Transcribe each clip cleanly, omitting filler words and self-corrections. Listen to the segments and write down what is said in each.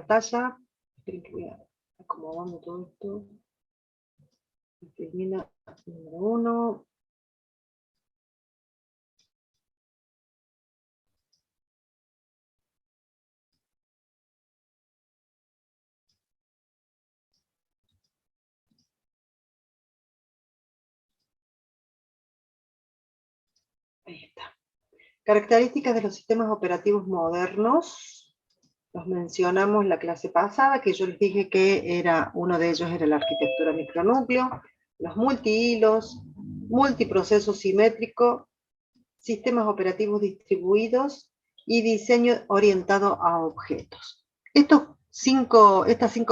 pantalla. Esperen que voy a acomodando todo esto. Termina número 1. Ahí está. Características de los sistemas operativos modernos. Los mencionamos la clase pasada, que yo les dije que uno de ellos era la arquitectura micronúcleo, los multihilos, multiproceso simétrico, sistemas operativos distribuidos y diseño orientado a objetos. Estas 5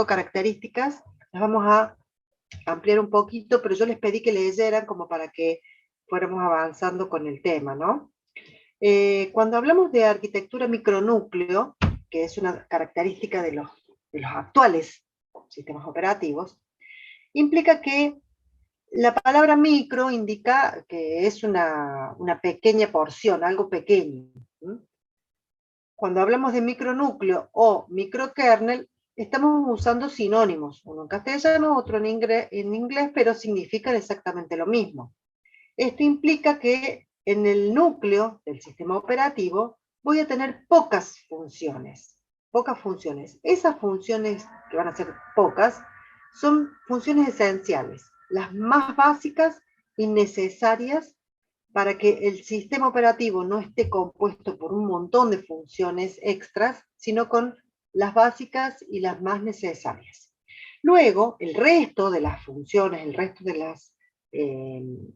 características las vamos a ampliar un poquito, pero yo les pedí que leyeran como para que fuéramos avanzando con el tema, ¿no? Cuando hablamos de arquitectura micronúcleo, que es una característica de los actuales sistemas operativos, implica que la palabra micro indica que es una pequeña porción, algo pequeño. Cuando hablamos de micronúcleo o microkernel, estamos usando sinónimos, uno en castellano, otro en inglés, pero significan exactamente lo mismo. Esto implica que en el núcleo del sistema operativo voy a tener pocas funciones. Esas funciones, que van a ser pocas, son funciones esenciales, las más básicas y necesarias para que el sistema operativo no esté compuesto por un montón de funciones extras, sino con las básicas y las más necesarias. Luego, el resto de las funciones, el resto de las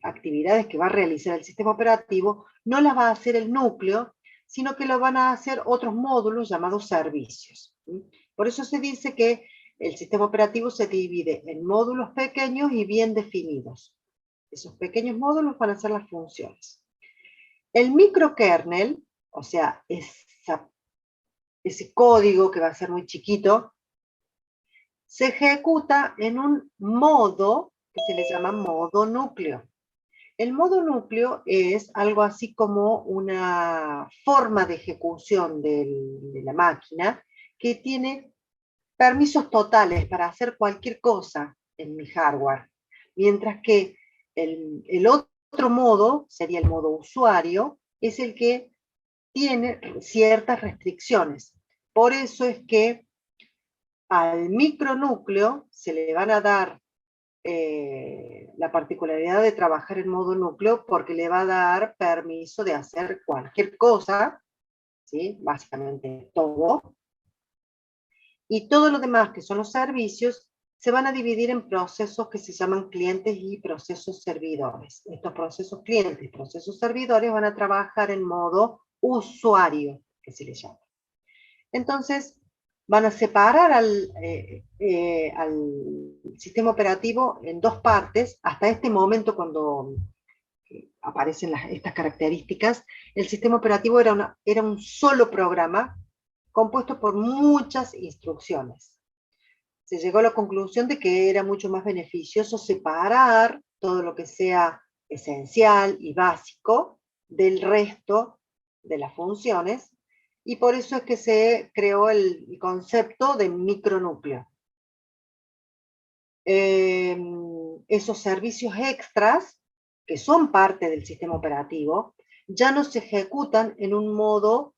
actividades que va a realizar el sistema operativo, no las va a hacer el núcleo, sino que lo van a hacer otros módulos llamados servicios. Por eso se dice que el sistema operativo se divide en módulos pequeños y bien definidos. Esos pequeños módulos van a ser las funciones. El microkernel, o sea, ese código que va a ser muy chiquito, se ejecuta en un modo que se le llama modo núcleo. El modo núcleo es algo así como una forma de ejecución de la máquina que tiene permisos totales para hacer cualquier cosa en mi hardware, mientras que el otro modo, sería el modo usuario, es el que tiene ciertas restricciones. Por eso es que al micronúcleo se le van a dar la particularidad de trabajar en modo núcleo porque le va a dar permiso de hacer cualquier cosa, ¿sí? Básicamente todo, y todo lo demás que son los servicios se van a dividir en procesos que se llaman clientes y procesos servidores. Estos procesos clientes y procesos servidores van a trabajar en modo usuario, que se les llama. Entonces, van a separar al sistema operativo en dos partes. Hasta este momento, cuando aparecen estas características, el sistema operativo era un solo programa compuesto por muchas instrucciones. Se llegó a la conclusión de que era mucho más beneficioso separar todo lo que sea esencial y básico del resto de las funciones, y por eso es que se creó el concepto de micronúcleo. Esos servicios extras, que son parte del sistema operativo, ya no se ejecutan en un modo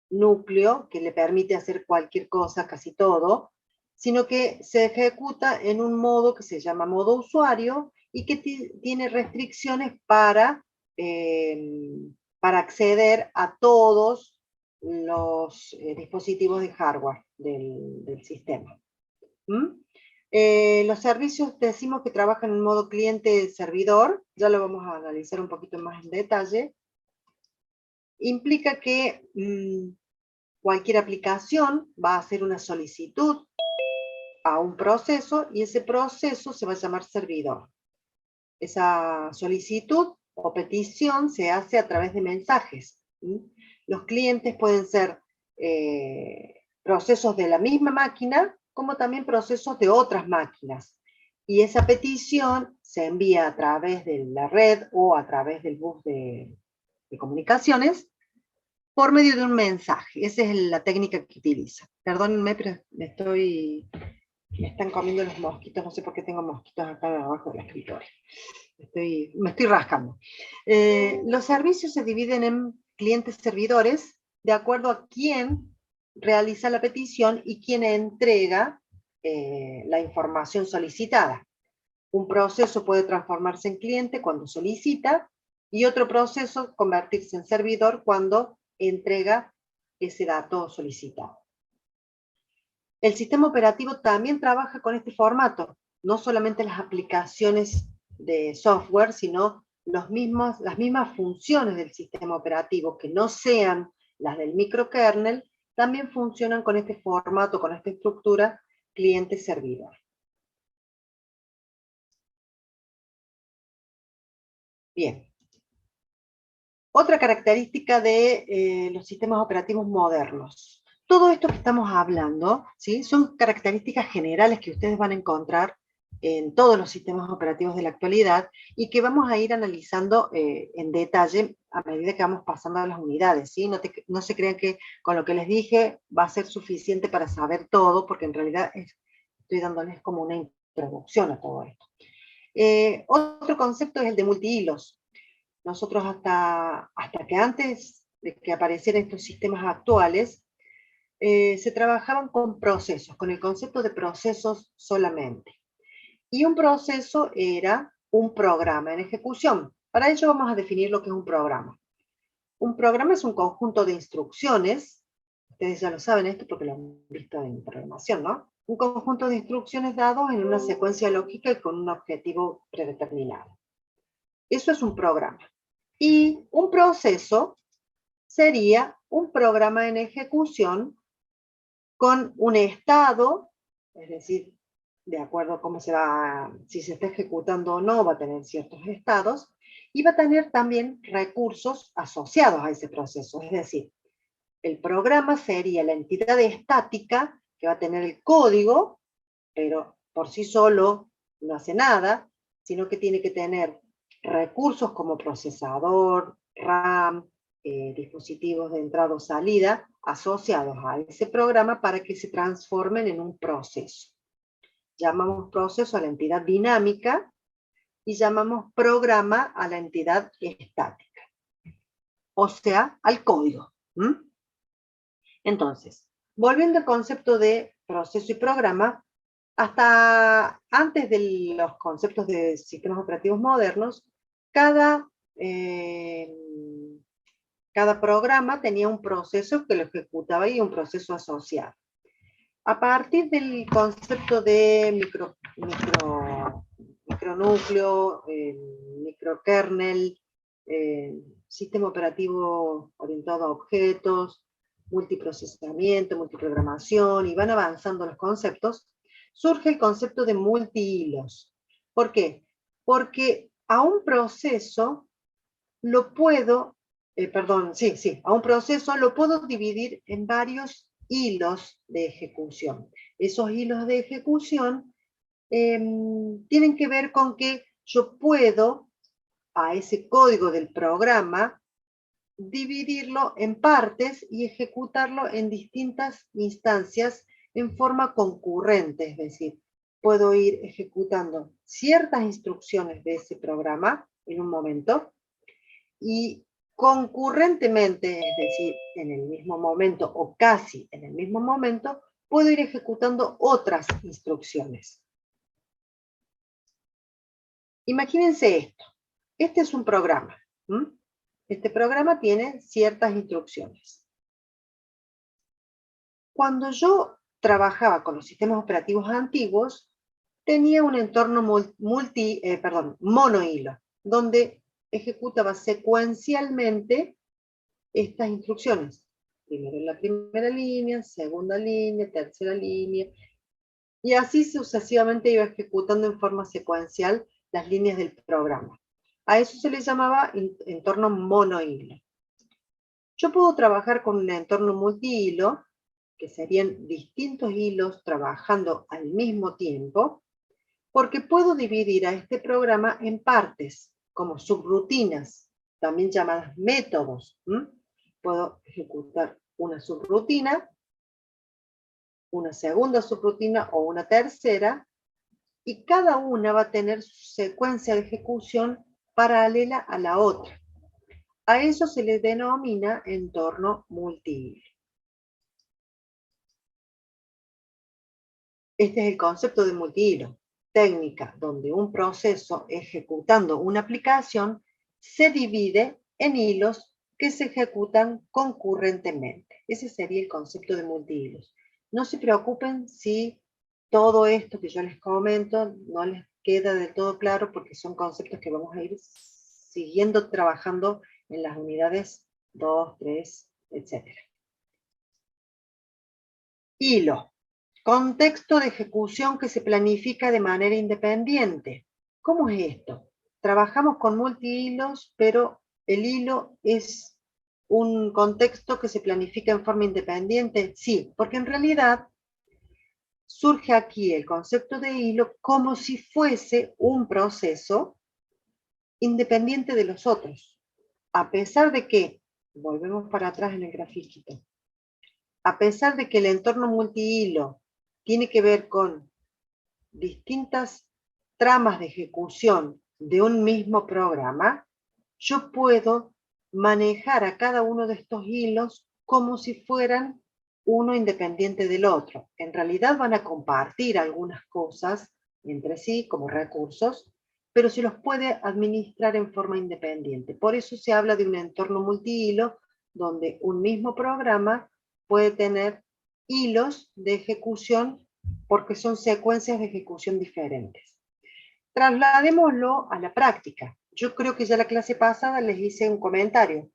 núcleo que le permite hacer cualquier cosa, casi todo, sino que se ejecuta en un modo que se llama modo usuario y que tiene restricciones para acceder a todos los dispositivos de hardware del sistema. Los servicios decimos que trabajan en modo cliente-servidor, ya lo vamos a analizar un poquito más en detalle. Implica que cualquier aplicación va a hacer una solicitud a un proceso y ese proceso se va a llamar servidor. Esa solicitud o petición se hace a través de mensajes. Los clientes pueden ser procesos de la misma máquina, como también procesos de otras máquinas. Y esa petición se envía a través de la red o a través del bus de comunicaciones por medio de un mensaje. Esa es la técnica que utiliza. Perdónenme, pero me están comiendo los mosquitos, no sé por qué tengo mosquitos acá abajo del escritorio. Me estoy rascando. Los servicios se dividen en clientes-servidores de acuerdo a quién realiza la petición y quién entrega la información solicitada. Un proceso puede transformarse en cliente cuando solicita y otro proceso convertirse en servidor cuando entrega ese dato solicitado. El sistema operativo también trabaja con este formato, no solamente las aplicaciones de software, sino las mismas funciones del sistema operativo que no sean las del microkernel, también funcionan con este formato, con esta estructura cliente-servidor. Bien. Otra característica de los sistemas operativos modernos. Todo esto que estamos hablando, ¿sí?, son características generales que ustedes van a encontrar en todos los sistemas operativos de la actualidad y que vamos a ir analizando en detalle a medida que vamos pasando a las unidades, ¿sí? No se crean que con lo que les dije va a ser suficiente para saber todo, porque en realidad estoy dándoles como una introducción a todo esto. Otro concepto es el de multihilos. Nosotros hasta que antes de que aparecieran estos sistemas actuales, se trabajaban con procesos, con el concepto de procesos solamente. Y un proceso era un programa en ejecución. Para ello vamos a definir lo que es un programa. Un programa es un conjunto de instrucciones, ustedes ya lo saben esto porque lo han visto en programación, ¿no? Un conjunto de instrucciones dados en una secuencia lógica y con un objetivo predeterminado. Eso es un programa. Y un proceso sería un programa en ejecución con un estado, es decir, de acuerdo a cómo si se está ejecutando o no, va a tener ciertos estados, y va a tener también recursos asociados a ese proceso. Es decir, el programa sería la entidad estática que va a tener el código, pero por sí solo no hace nada, sino que tiene que tener recursos como procesador, RAM, dispositivos de entrada o salida asociados a ese programa para que se transformen en un proceso. Llamamos proceso a la entidad dinámica y llamamos programa a la entidad estática, o sea, al código. Entonces, volviendo al concepto de proceso y programa, hasta antes de los conceptos de sistemas operativos modernos, cada programa tenía un proceso que lo ejecutaba y un proceso asociado. A partir del concepto de micronúcleo, microkernel, sistema operativo orientado a objetos, multiprocesamiento, multiprogramación, y van avanzando los conceptos, surge el concepto de multihilos. ¿Por qué? Porque a un proceso lo puedo, a un proceso lo puedo dividir en varios hilos de ejecución. Esos hilos de ejecución tienen que ver con que yo puedo a ese código del programa dividirlo en partes y ejecutarlo en distintas instancias en forma concurrente, es decir, puedo ir ejecutando ciertas instrucciones de ese programa en un momento y concurrentemente, es decir, en el mismo momento o casi en el mismo momento, puedo ir ejecutando otras instrucciones. Imagínense esto. Este es un programa. Este programa tiene ciertas instrucciones. Cuando yo trabajaba con los sistemas operativos antiguos, tenía un entorno monohilo, donde ejecutaba secuencialmente estas instrucciones. Primero en la primera línea, segunda línea, tercera línea, y así sucesivamente iba ejecutando en forma secuencial las líneas del programa. A eso se le llamaba entorno monohilo. Yo puedo trabajar con un entorno multihilo, que serían distintos hilos trabajando al mismo tiempo, porque puedo dividir a este programa en partes, como subrutinas, también llamadas métodos. puedo ejecutar una subrutina, una segunda subrutina o una tercera, y cada una va a tener su secuencia de ejecución paralela a la otra. A eso se le denomina entorno multihilo. Este es el concepto de multihilo, técnica donde un proceso ejecutando una aplicación se divide en hilos que se ejecutan concurrentemente. Ese sería el concepto de multihilos. No se preocupen si todo esto que yo les comento no les queda del todo claro, porque son conceptos que vamos a ir siguiendo trabajando en las unidades 2, 3, etc. Hilo. Contexto de ejecución que se planifica de manera independiente. ¿Cómo es esto? Trabajamos con multihilos, pero el hilo es un contexto que se planifica en forma independiente. Sí, porque en realidad surge aquí el concepto de hilo como si fuese un proceso independiente de los otros. A pesar de que, volvemos para atrás en el grafiquito, a pesar de que el entorno multihilo tiene que ver con distintas tramas de ejecución de un mismo programa, yo puedo manejar a cada uno de estos hilos como si fueran uno independiente del otro. En realidad van a compartir algunas cosas entre sí como recursos, pero se los puede administrar en forma independiente. Por eso se habla de un entorno multihilo donde un mismo programa puede tener hilos de ejecución porque son secuencias de ejecución diferentes. Trasladémoslo a la práctica. Yo creo que ya la clase pasada les hice un comentario.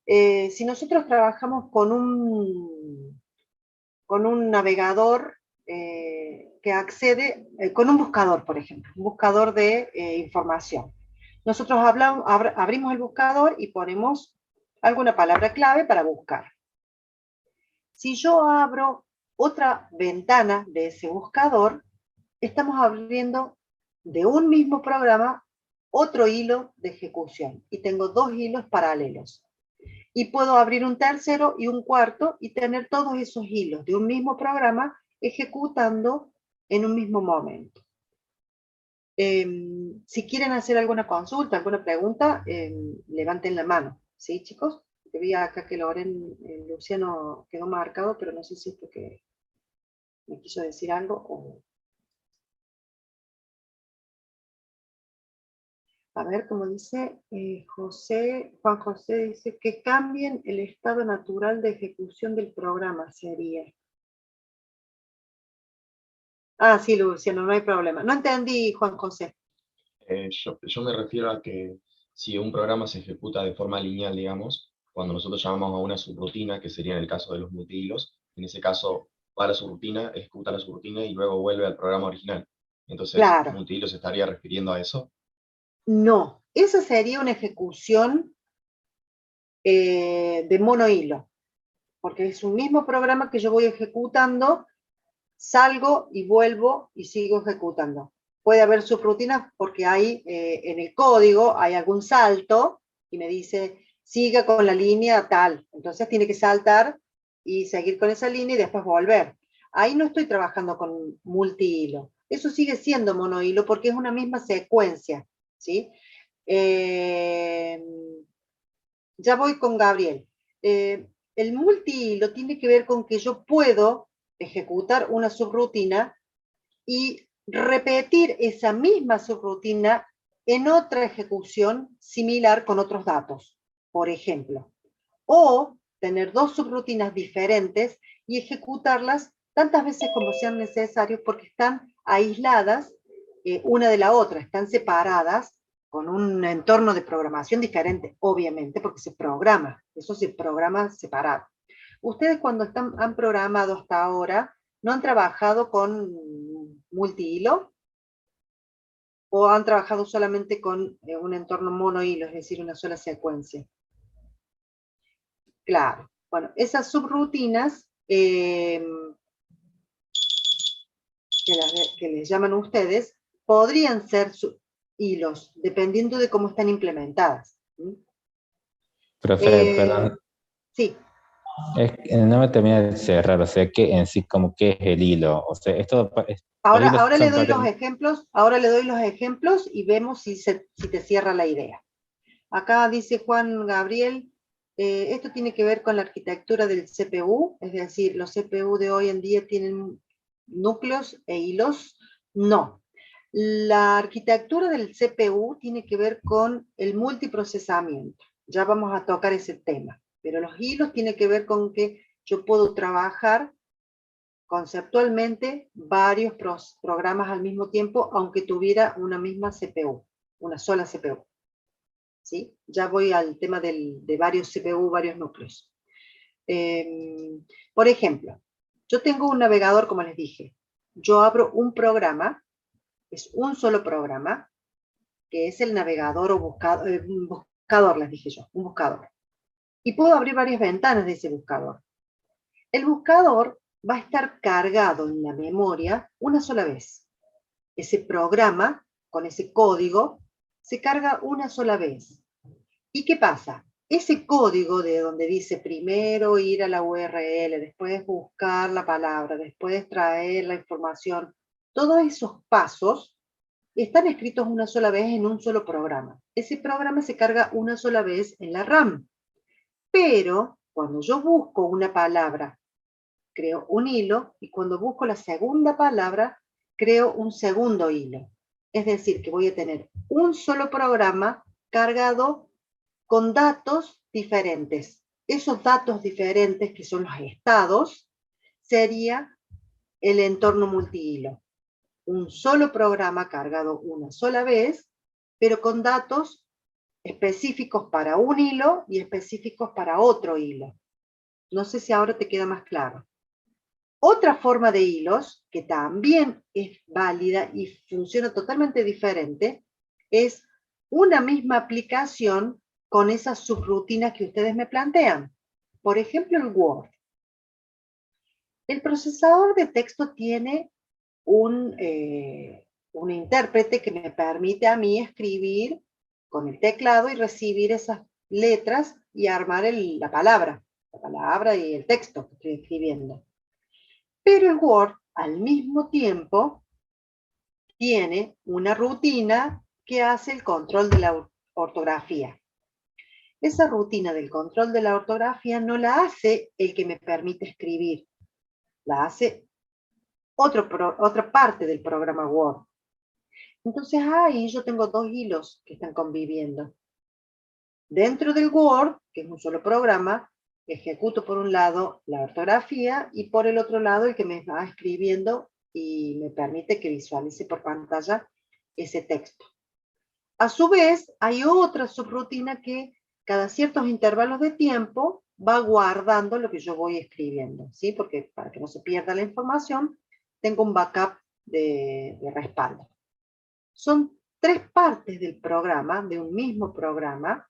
Si nosotros trabajamos con un navegador que accede, con un buscador, por ejemplo, un buscador de información. Nosotros abrimos el buscador y ponemos alguna palabra clave para buscar. Si yo abro otra ventana de ese buscador, estamos abriendo de un mismo programa otro hilo de ejecución y tengo dos hilos paralelos. Y puedo abrir un tercero y un cuarto y tener todos esos hilos de un mismo programa ejecutando en un mismo momento. Si quieren hacer alguna consulta, alguna pregunta, levanten la mano. ¿Sí, chicos? Yo vi acá que Luciano quedó marcado, pero no sé si es porque me quiso decir algo o... A ver, como dice Juan José dice que cambien el estado natural de ejecución del programa, sería. Ah, sí, Luciano, no hay problema. No entendí, Juan José. Yo me refiero a que si un programa se ejecuta de forma lineal, digamos, cuando nosotros llamamos a una subrutina, que sería en el caso de los multihilos, en ese caso va a la subrutina, ejecuta la subrutina y luego vuelve al programa original. Entonces, Claro, multihilo se estaría refiriendo a eso. no. Esa sería una ejecución de monohilo, porque es un mismo programa que yo voy ejecutando, salgo y vuelvo y sigo ejecutando. Puede haber subrutinas porque hay en el código hay algún salto y me dice siga con la línea tal. Entonces tiene que saltar y seguir con esa línea y después volver. Ahí no estoy trabajando con multihilo. Eso sigue siendo monohilo porque es una misma secuencia, ¿sí? Eh, ya voy con Gabriel. El multihilo tiene que ver con que yo puedo ejecutar una subrutina y repetir esa misma subrutina en otra ejecución similar con otros datos, por ejemplo. O tener dos subrutinas diferentes y ejecutarlas tantas veces como sean necesarios porque están aisladas una de la otra, están separadas con un entorno de programación diferente, obviamente, porque eso se programa separado. Ustedes cuando han programado hasta ahora, ¿no han trabajado con multihilo? ¿O han trabajado solamente con un entorno monohilo, es decir, una sola secuencia? Claro. Bueno, esas subrutinas que les llaman ustedes, podrían ser hilos, dependiendo de cómo están implementadas. Profe, Eh, perdón, Sí, No me termina de cerrar, o sea, que en sí, como que es el hilo. O sea, los ahora, hilos ahora le son doy parte. los ejemplos, ahora le doy los ejemplos y vemos si te cierra la idea. Acá dice Juan Gabriel, esto tiene que ver con la arquitectura del CPU, es decir, los CPU de hoy en día tienen núcleos e hilos. No, la arquitectura del CPU tiene que ver con el multiprocesamiento. Ya vamos a tocar ese tema, pero los hilos tienen que ver con que yo puedo trabajar conceptualmente varios programas al mismo tiempo, aunque tuviera una misma CPU, una sola CPU. ¿Sí? Ya voy al tema de varios CPU, varios núcleos. Por ejemplo, yo tengo un navegador, como les dije. Yo abro un programa, es un solo programa, que es el navegador o un buscador, les dije yo, un buscador. Y puedo abrir varias ventanas de ese buscador. El buscador va a estar cargado en la memoria una sola vez. Ese programa, con ese código, se carga una sola vez. ¿Y qué pasa? Ese código de donde dice primero ir a la URL, después buscar la palabra, después traer la información, todos esos pasos están escritos una sola vez en un solo programa. Ese programa se carga una sola vez en la RAM. Pero cuando yo busco una palabra, creo un hilo, y cuando busco la segunda palabra, creo un segundo hilo. Es decir, que voy a tener un solo programa cargado con datos diferentes. Esos datos diferentes, que son los estados, sería el entorno multihilo. Un solo programa cargado una sola vez, pero con datos específicos para un hilo y específicos para otro hilo. No sé si ahora te queda más claro. Otra forma de hilos, que también es válida y funciona totalmente diferente, es una misma aplicación con esas subrutinas que ustedes me plantean. Por ejemplo, el Word. El procesador de texto tiene un intérprete que me permite a mí escribir con el teclado y recibir esas letras y armar la palabra y el texto que estoy escribiendo. Pero el Word, al mismo tiempo, tiene una rutina que hace el control de la ortografía. Esa rutina del control de la ortografía no la hace el que me permite escribir, la hace otra parte del programa Word. Entonces ahí yo tengo dos hilos que están conviviendo. Dentro del Word, que es un solo programa, ejecuto por un lado la ortografía y por el otro lado el que me va escribiendo y me permite que visualice por pantalla ese texto. A su vez, hay otra subrutina que cada ciertos intervalos de tiempo va guardando lo que yo voy escribiendo, ¿sí? Porque para que no se pierda la información, tengo un backup de respaldo. Son tres partes del programa, de un mismo programa,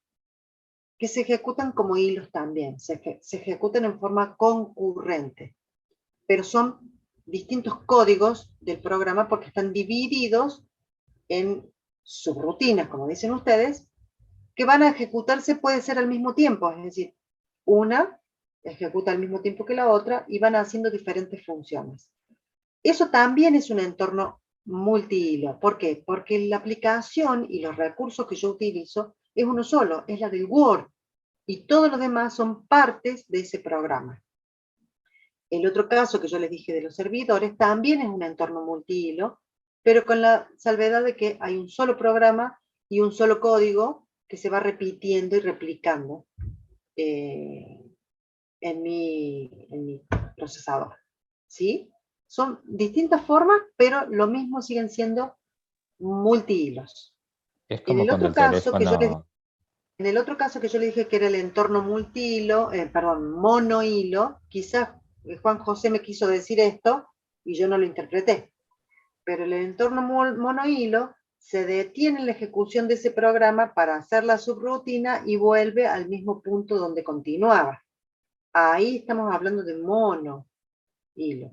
que se ejecutan como hilos también, se ejecutan en forma concurrente, pero son distintos códigos del programa porque están divididos en subrutinas, como dicen ustedes, que van a ejecutarse, puede ser al mismo tiempo, es decir, una ejecuta al mismo tiempo que la otra y van haciendo diferentes funciones. Eso también es un entorno multihilo. ¿Por qué? Porque la aplicación y los recursos que yo utilizo es uno solo, es la del Word, y todos los demás son partes de ese programa. El otro caso que yo les dije de los servidores también es un entorno multihilo, pero con la salvedad de que hay un solo programa y un solo código que se va repitiendo y replicando en mi procesador. ¿Sí? Son distintas formas, pero lo mismo siguen siendo multihilos. Es En como el cuando otro el caso que yo les teléfono. En el otro caso que yo le dije que era el entorno multihilo, monohilo, quizás Juan José me quiso decir esto y yo no lo interpreté, pero el entorno monohilo se detiene en la ejecución de ese programa para hacer la subrutina y vuelve al mismo punto donde continuaba. Ahí estamos hablando de monohilo,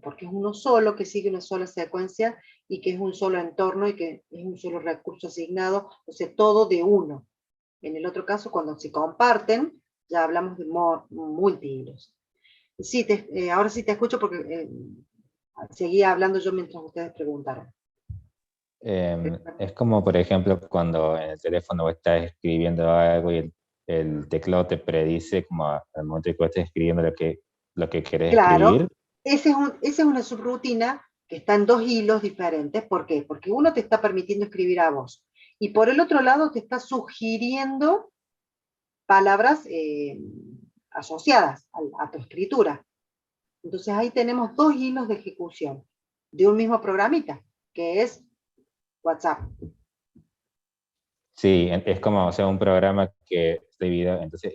porque es uno solo que sigue una sola secuencia y que es un solo entorno y que es un solo recurso asignado, o sea, todo de uno. En el otro caso, cuando se comparten, ya hablamos de multihilos. Sí, ahora sí te escucho porque seguía hablando yo mientras ustedes preguntaron. Es como, por ejemplo, cuando en el teléfono vos estás escribiendo algo y el teclado te predice como al momento que vos estés escribiendo lo que querés Claro, escribir. esa es una subrutina que está en dos hilos diferentes. ¿Por qué? Porque uno te está permitiendo escribir a vos y por el otro lado te está sugiriendo palabras asociadas a tu escritura. Entonces ahí tenemos dos hilos de ejecución de un mismo programita, que es WhatsApp. Sí, es como, o sea, un programa que está dividido, entonces,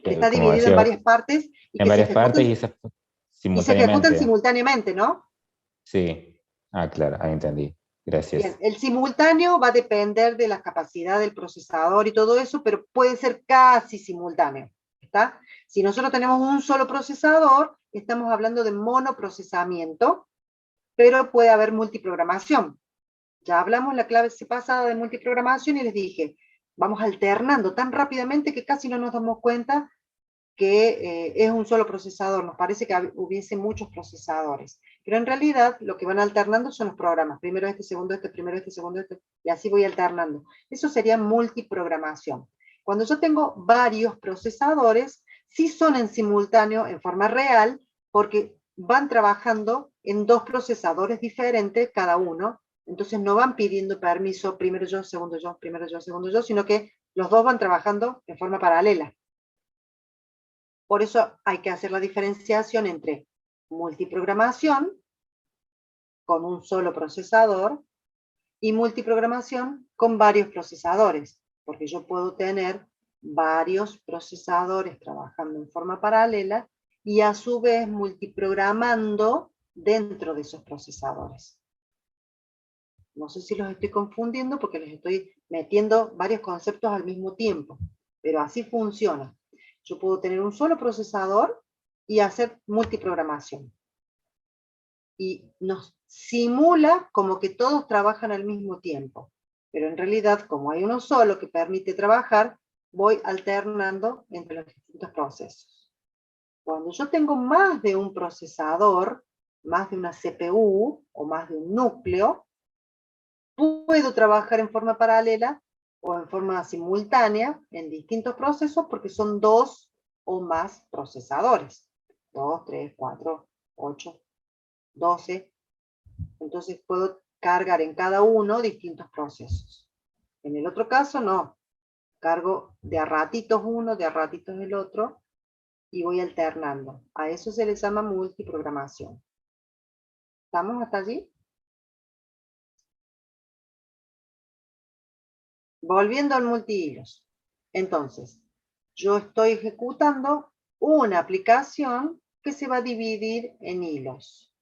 Que está como dividido en decía, varias partes y en que varias partes y se ejecutan simultáneamente. simultáneamente, ¿no? Sí. Ah, claro, ahí entendí. Bien, Gracias. el simultáneo va a depender de la capacidad del procesador y todo eso, pero puede ser casi simultáneo, ¿está? Si nosotros tenemos un solo procesador, estamos hablando de monoprocesamiento, pero puede haber multiprogramación. Ya hablamos la clase pasada de multiprogramación y les dije, vamos alternando tan rápidamente que casi no nos damos cuenta que es un solo procesador. Nos parece que hubiese muchos procesadores, pero en realidad lo que van alternando son los programas. Primero este, segundo este, primero este, segundo este, y así voy alternando. Eso sería multiprogramación. Cuando yo tengo varios procesadores, sí son en simultáneo, en forma real, porque van trabajando en dos procesadores diferentes cada uno, entonces no van pidiendo permiso, primero yo, primero yo, segundo yo, sino que los dos van trabajando en forma paralela. Por eso hay que hacer la diferenciación entre multiprogramación con un solo procesador y multiprogramación con varios procesadores, porque yo puedo tener varios procesadores trabajando en forma paralela y a su vez multiprogramando dentro de esos procesadores. No sé si los estoy confundiendo porque les estoy metiendo varios conceptos al mismo tiempo, pero así funciona. Yo puedo tener un solo procesador y hacer multiprogramación. Y nos simula como que todos trabajan al mismo tiempo. Pero en realidad, como hay uno solo que permite trabajar, voy alternando entre los distintos procesos. Cuando yo tengo más de un procesador, más de una CPU o más de un núcleo, puedo trabajar en forma paralela o en forma simultánea en distintos procesos porque son dos o más procesadores. 2, 3, 4, 8, 12. Entonces puedo cargar en cada uno distintos procesos. En el otro caso no. Cargo de a ratitos uno, de a ratitos el otro y voy alternando. A eso se le llama multiprogramación. ¿Estamos hasta allí? Volviendo al multihilos. Entonces, yo estoy ejecutando una aplicación que se va a dividir en hilos.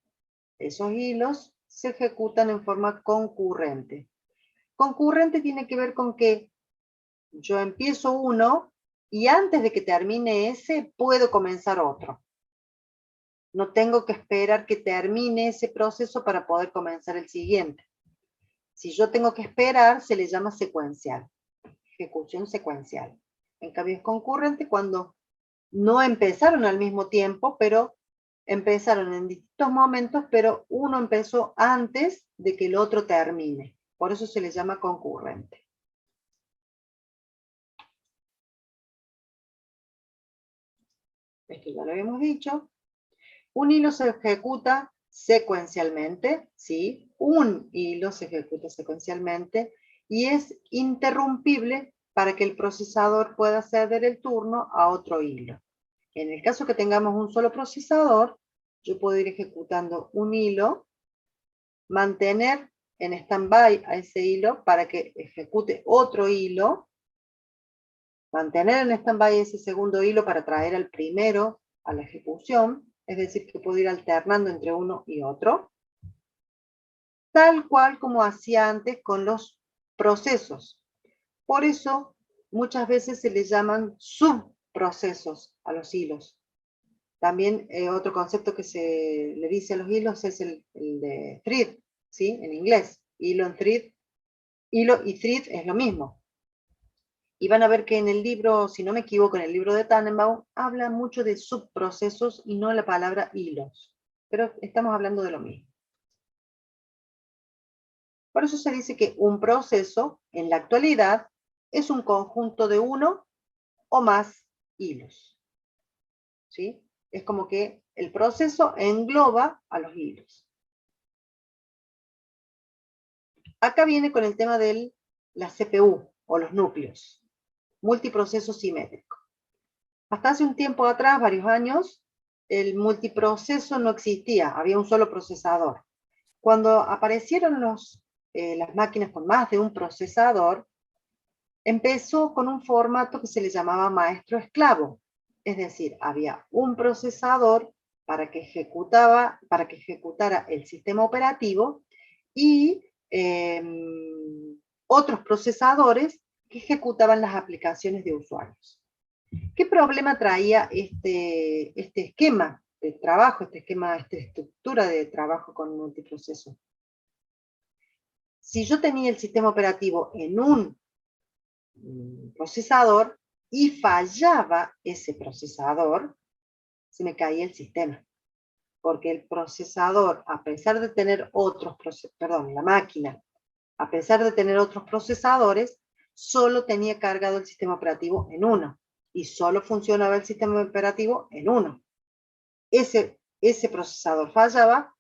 Esos hilos se ejecutan en forma concurrente. Concurrente tiene que ver con que yo empiezo uno y antes de que termine ese, puedo comenzar otro. No tengo que esperar que termine ese proceso para poder comenzar el siguiente. Si yo tengo que esperar, se le llama secuencial. Ejecución secuencial. En cambio es concurrente cuando no empezaron al mismo tiempo, pero empezaron en distintos momentos, pero uno empezó antes de que el otro termine. Por eso se le llama concurrente. Esto ya lo habíamos dicho. Un hilo se ejecuta secuencialmente, ¿sí? Un hilo se ejecuta secuencialmente y es interrumpible para que el procesador pueda ceder el turno a otro hilo. En el caso que tengamos un solo procesador, yo puedo ir ejecutando un hilo, mantener en stand-by a ese hilo para que ejecute otro hilo, mantener en stand-by ese segundo hilo para traer al primero a la ejecución, es decir, que puedo ir alternando entre uno y otro, tal cual como hacía antes con los procesos. Por eso, muchas veces se les llaman subprocesos a los hilos. También otro concepto que se le dice a los hilos es el de thread, ¿sí? En inglés. Hilo en thread. Hilo y thread es lo mismo. Y van a ver que en el libro, si no me equivoco, en el libro de Tannenbaum, habla mucho de subprocesos y no la palabra hilos. Pero estamos hablando de lo mismo. Por eso se dice que un proceso, en la actualidad, es un conjunto de uno o más hilos. ¿Sí? Es como que el proceso engloba a los hilos. Acá viene con el tema de la CPU o los núcleos, multiproceso simétrico. Hasta hace un tiempo atrás, varios años, el multiproceso no existía, había un solo procesador. Cuando aparecieron las máquinas con más de un procesador, empezó con un formato que se le llamaba maestro-esclavo. Es decir, había un procesador para que ejecutara el sistema operativo y otros procesadores que ejecutaban las aplicaciones de usuarios. ¿Qué problema traía este esquema de trabajo, esta estructura de trabajo con multiproceso? Si yo tenía el sistema operativo en un procesador y fallaba ese procesador, se me caía el sistema. Porque el procesador, a pesar de tener la máquina, a pesar de tener otros procesadores, solo tenía cargado el sistema operativo en uno. Y solo funcionaba el sistema operativo en uno. Ese procesador fallaba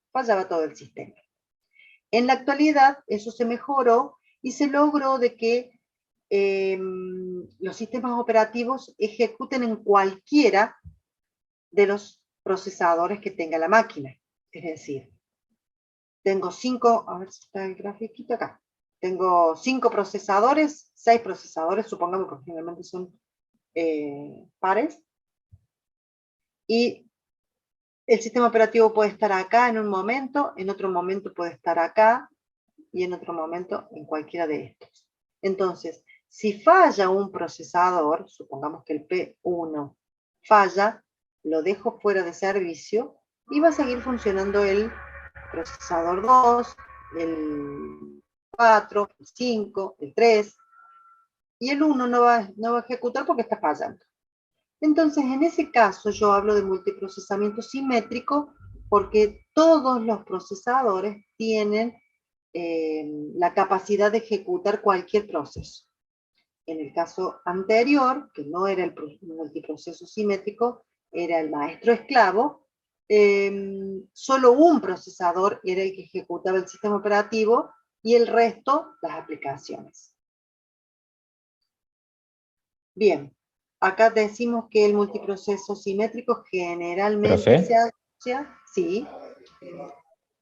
todo el sistema. En la actualidad, eso se mejoró y se logró de que los sistemas operativos ejecuten en cualquiera de los procesadores que tenga la máquina. Es decir, tengo 5, a ver si está el grafiquito acá. Tengo 5 procesadores, 6 procesadores, supongamos que generalmente son pares. Y el sistema operativo puede estar acá en un momento, en otro momento puede estar acá, y en otro momento en cualquiera de estos. Entonces, si falla un procesador, supongamos que el P1 falla, lo dejo fuera de servicio y va a seguir funcionando el procesador 2, el 4, el 5, el 3, y el 1 no va a ejecutar porque está fallando. Entonces, en ese caso, yo hablo de multiprocesamiento simétrico porque todos los procesadores tienen la capacidad de ejecutar cualquier proceso. En el caso anterior, que no era el multiproceso simétrico, era el maestro-esclavo, solo un procesador era el que ejecutaba el sistema operativo y el resto las aplicaciones. Bien, acá decimos que el multiproceso simétrico generalmente se asocia, sí.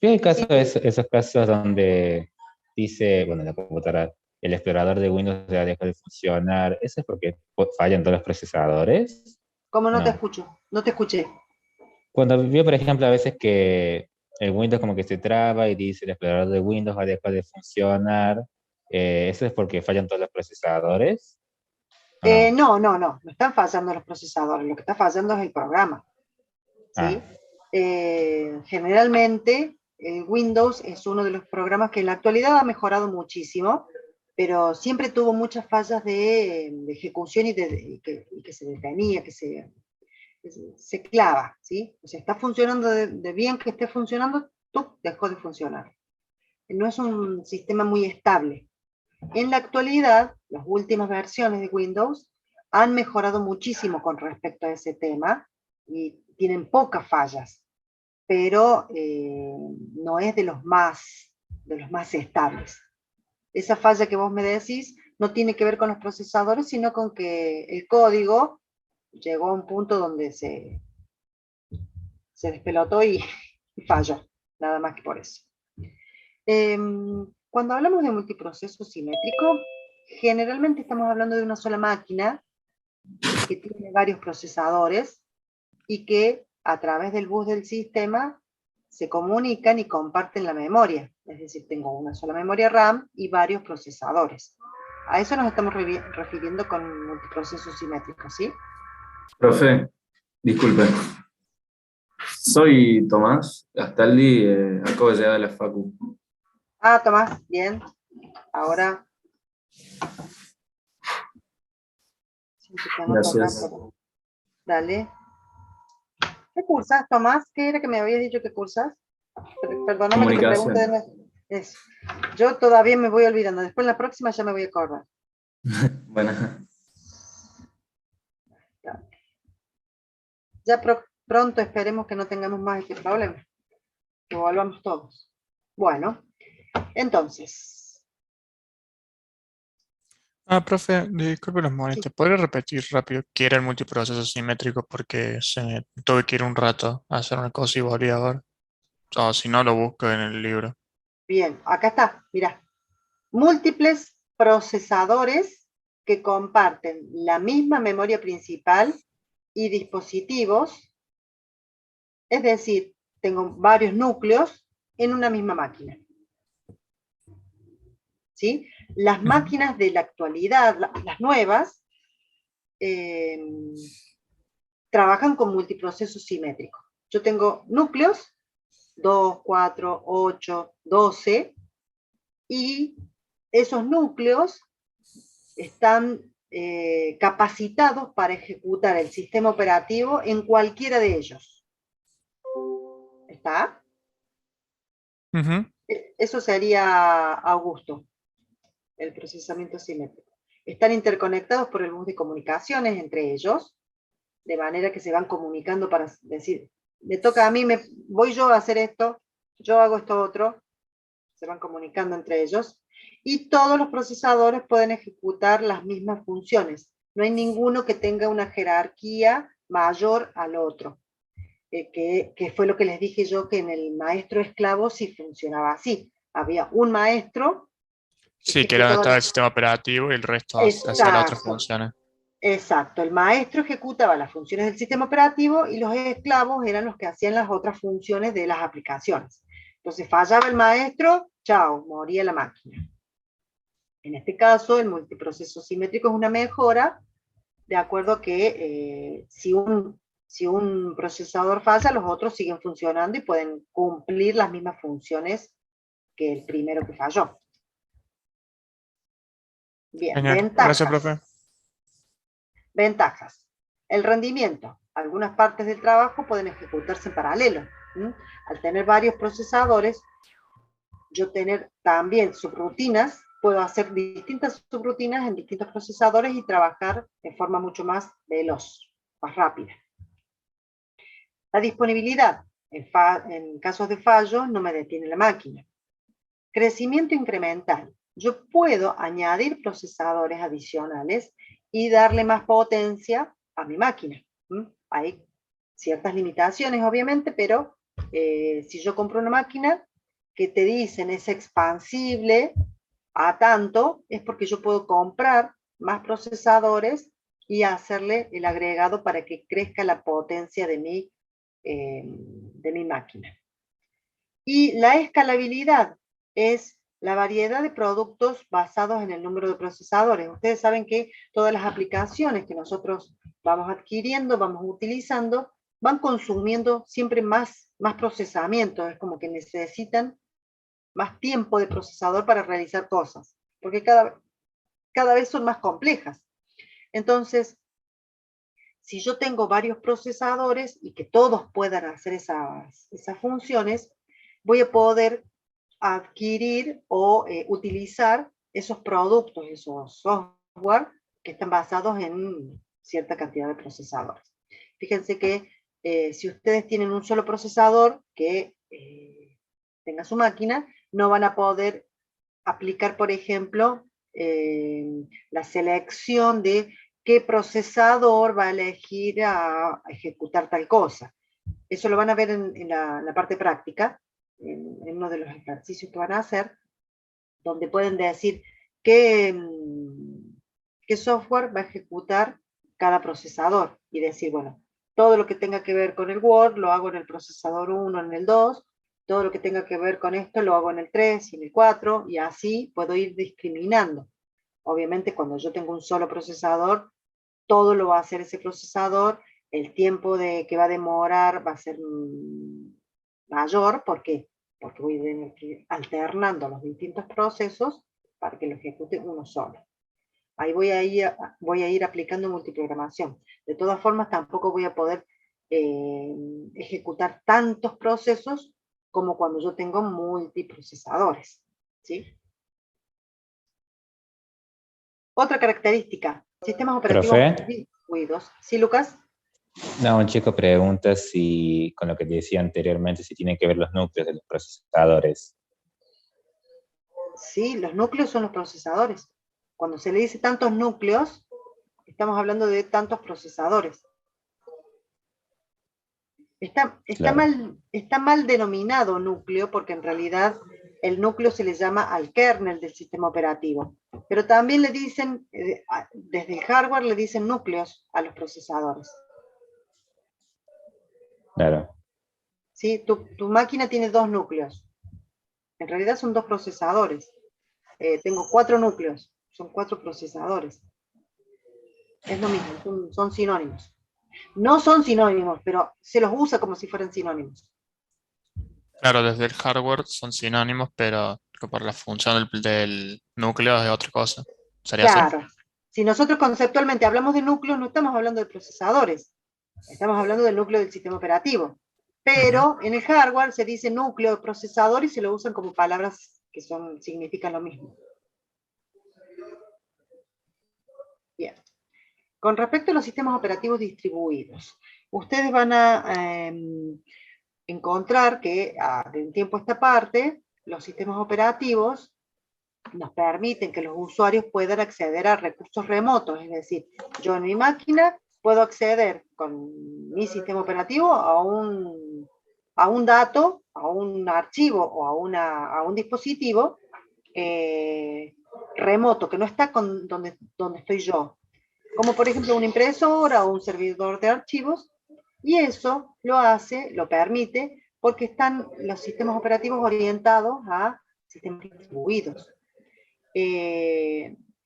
¿Qué hay casos, esos casos donde dice, bueno, la computadora, el explorador de Windows ya dejó de funcionar? ¿Eso es porque fallan todos los procesadores? ¿Cómo no te escucho? No te escuché. Cuando veo, por ejemplo, a veces que el Windows como que se traba y dice el explorador de Windows va a dejar de funcionar, ¿eso es porque fallan todos los procesadores? No están fallando los procesadores, lo que está fallando es el programa. ¿Sí? Generalmente Windows es uno de los programas que en la actualidad ha mejorado muchísimo, pero siempre tuvo muchas fallas de ejecución y que se detenía, que se clava, ¿sí? O sea, está funcionando de bien que esté funcionando, dejó de funcionar. No es un sistema muy estable. En la actualidad, las últimas versiones de Windows han mejorado muchísimo con respecto a ese tema y tienen pocas fallas, pero no es de los más estables. Esa falla que vos me decís no tiene que ver con los procesadores, sino con que el código llegó a un punto donde se despelotó y falló, nada más que por eso. Cuando hablamos de multiproceso simétrico, generalmente estamos hablando de una sola máquina que tiene varios procesadores y que a través del bus del sistema se comunican y comparten la memoria. Es decir, tengo una sola memoria RAM y varios procesadores. A eso nos estamos refiriendo con multiproceso simétrico, ¿sí? Profe, disculpe. Soy Tomás Astaldi, acabo de llegar de la Facu. Ah, Tomás, bien. Ahora Sí, te anoto acá, Gracias. pero- Dale. ¿Qué cursas, Tomás? ¿Qué era que me habías dicho que cursas? Perdóname que te pregunte de Comunicación. nuevo. Eso. Yo todavía me voy olvidando. Después en la próxima ya me voy a acordar. Bueno, Ya pronto esperemos que no tengamos más este problema. Que volvamos todos. Bueno, entonces. Profe, disculpe los Sí. molestes. ¿Podría repetir rápido qué era el multiproceso simétrico? Porque se me tuve que ir un rato a hacer una cosa y volví a ver. O si no, lo busco en el libro. Bien, acá está. Mira. Múltiples procesadores que comparten la misma memoria principal y dispositivos, es decir, tengo varios núcleos en una misma máquina. ¿Sí? Las máquinas de la actualidad, las nuevas, trabajan con multiprocesos simétricos. Yo tengo núcleos, 2, 4, 8, 12, y esos núcleos están capacitados para ejecutar el sistema operativo en cualquiera de ellos. ¿Está? Ujú. Eso sería Augusto, el procesamiento simétrico. Están interconectados por el bus de comunicaciones entre ellos, de manera que se van comunicando para decir, me toca a mí, voy yo a hacer esto, yo hago esto otro, se van comunicando entre ellos, y todos los procesadores pueden ejecutar las mismas funciones. No hay ninguno que tenga una jerarquía mayor al otro, que fue lo que les dije yo, que en el maestro esclavo sí funcionaba así. Había un maestro que Sí, que era donde ejecutaba... estaba el sistema operativo y el resto hacía las otras Exacto, funciones. exacto. El maestro ejecutaba las funciones del sistema operativo y los esclavos eran los que hacían las otras funciones de las aplicaciones. Entonces fallaba el maestro, chao, moría la máquina. En este caso, el multiproceso simétrico es una mejora, de acuerdo a que si un procesador falla, los otros siguen funcionando y pueden cumplir las mismas funciones que el primero que falló. Bien, Genial. Gracias, ventajas. profe. Ventajas. El rendimiento. Algunas partes del trabajo pueden ejecutarse en paralelo. Al tener varios procesadores, yo tener también subrutinas, puedo hacer distintas subrutinas en distintos procesadores y trabajar de forma mucho más veloz, más rápida. La disponibilidad. En casos de fallo no me detiene la máquina. Crecimiento incremental. Yo puedo añadir procesadores adicionales y darle más potencia a mi máquina. Hay ciertas limitaciones, obviamente, pero si yo compro una máquina que te dicen es expansible a tanto, es porque yo puedo comprar más procesadores y hacerle el agregado para que crezca la potencia de mi máquina. Y la escalabilidad es la variedad de productos basados en el número de procesadores. Ustedes saben que todas las aplicaciones que nosotros vamos adquiriendo, vamos utilizando, van consumiendo siempre más procesamiento. Es como que necesitan más tiempo de procesador para realizar cosas, porque cada vez son más complejas. Entonces, si yo tengo varios procesadores y que todos puedan hacer esas funciones, voy a poder adquirir o utilizar esos productos, esos software que están basados en cierta cantidad de procesadores. Fíjense que si ustedes tienen un solo procesador que tenga su máquina, no van a poder aplicar, por ejemplo, la selección de qué procesador va a elegir a ejecutar tal cosa. Eso lo van a ver en la parte práctica, en uno de los ejercicios que van a hacer, donde pueden decir qué software va a ejecutar cada procesador y decir, bueno, todo lo que tenga que ver con el Word lo hago en el procesador 1, en el 2, todo lo que tenga que ver con esto lo hago en el 3 y en el 4, y así puedo ir discriminando. Obviamente, cuando yo tengo un solo procesador, todo lo va a hacer ese procesador, el tiempo que va a demorar va a ser mayor, ¿por qué? Porque voy alternando los distintos procesos para que lo ejecute uno solo. Ahí voy a ir aplicando multiprogramación. De todas formas, tampoco voy a poder ejecutar tantos procesos como cuando yo tengo multiprocesadores, ¿sí? Otra característica, sistemas operativos Profe, distribuidos. ¿Sí, Lucas? no, un chico pregunta si, con lo que decía anteriormente, si tienen que ver los núcleos de los procesadores. Sí, los núcleos son los procesadores. Cuando se le dice tantos núcleos, estamos hablando de tantos procesadores. Claro. Está mal denominado núcleo, porque en realidad el núcleo se le llama al kernel del sistema operativo. Pero también le dicen, desde el hardware le dicen núcleos a los procesadores. Claro. ¿Sí? Tu máquina tiene 2 núcleos. En realidad son 2 procesadores. Tengo 4 núcleos, son 4 procesadores. Es lo mismo, son sinónimos. No son sinónimos, pero se los usa como si fueran sinónimos. Claro, desde el hardware son sinónimos, pero que por la función del núcleo es otra cosa. ¿Sería así? Claro, si nosotros conceptualmente hablamos de núcleos, no estamos hablando de procesadores, estamos hablando del núcleo del sistema operativo. Pero en el hardware se dice núcleo, procesador, y se lo usan como palabras que significan lo mismo. Bien. Con respecto a los sistemas operativos distribuidos, ustedes van a encontrar que de un tiempo a esta parte, los sistemas operativos nos permiten que los usuarios puedan acceder a recursos remotos, es decir, yo en mi máquina puedo acceder con mi sistema operativo a un dato, a un archivo o a un dispositivo remoto, que no está donde estoy yo, como por ejemplo una impresora o un servidor de archivos, y eso lo permite, porque están los sistemas operativos orientados a sistemas distribuidos.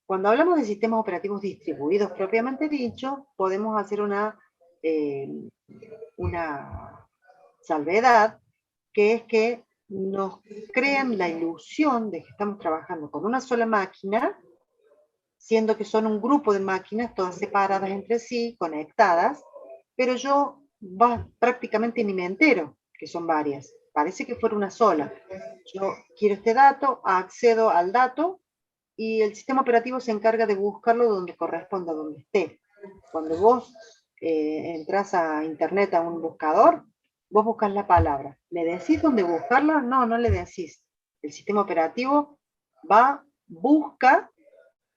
Cuando hablamos de sistemas operativos distribuidos propiamente dicho, podemos hacer una salvedad, que es que nos crean la ilusión de que estamos trabajando con una sola máquina, siendo que son un grupo de máquinas todas separadas entre sí, conectadas, pero yo prácticamente ni me entero que son varias. Parece que fuera una sola. Yo quiero este dato, accedo al dato, y el sistema operativo se encarga de buscarlo donde corresponda, donde esté. Cuando vos entras a internet, a un buscador, vos buscas la palabra. ¿Le decís dónde buscarla? No, no le decís. El sistema operativo busca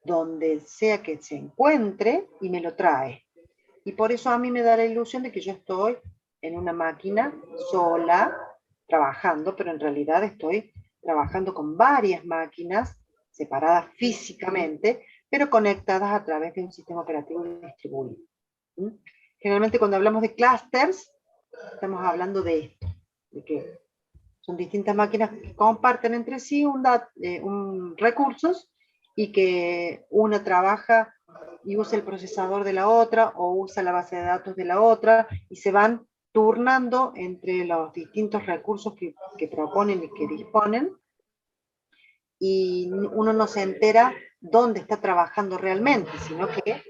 donde sea que se encuentre y me lo trae. Y por eso a mí me da la ilusión de que yo estoy en una máquina sola, trabajando, pero en realidad estoy trabajando con varias máquinas separadas físicamente, pero conectadas a través de un sistema operativo distribuido. Generalmente cuando hablamos de clusters, estamos hablando de esto, de que son distintas máquinas que comparten entre sí recursos, y que una trabaja y usa el procesador de la otra o usa la base de datos de la otra, y se van turnando entre los distintos recursos que proponen y que disponen, y uno no se entera dónde está trabajando realmente, sino que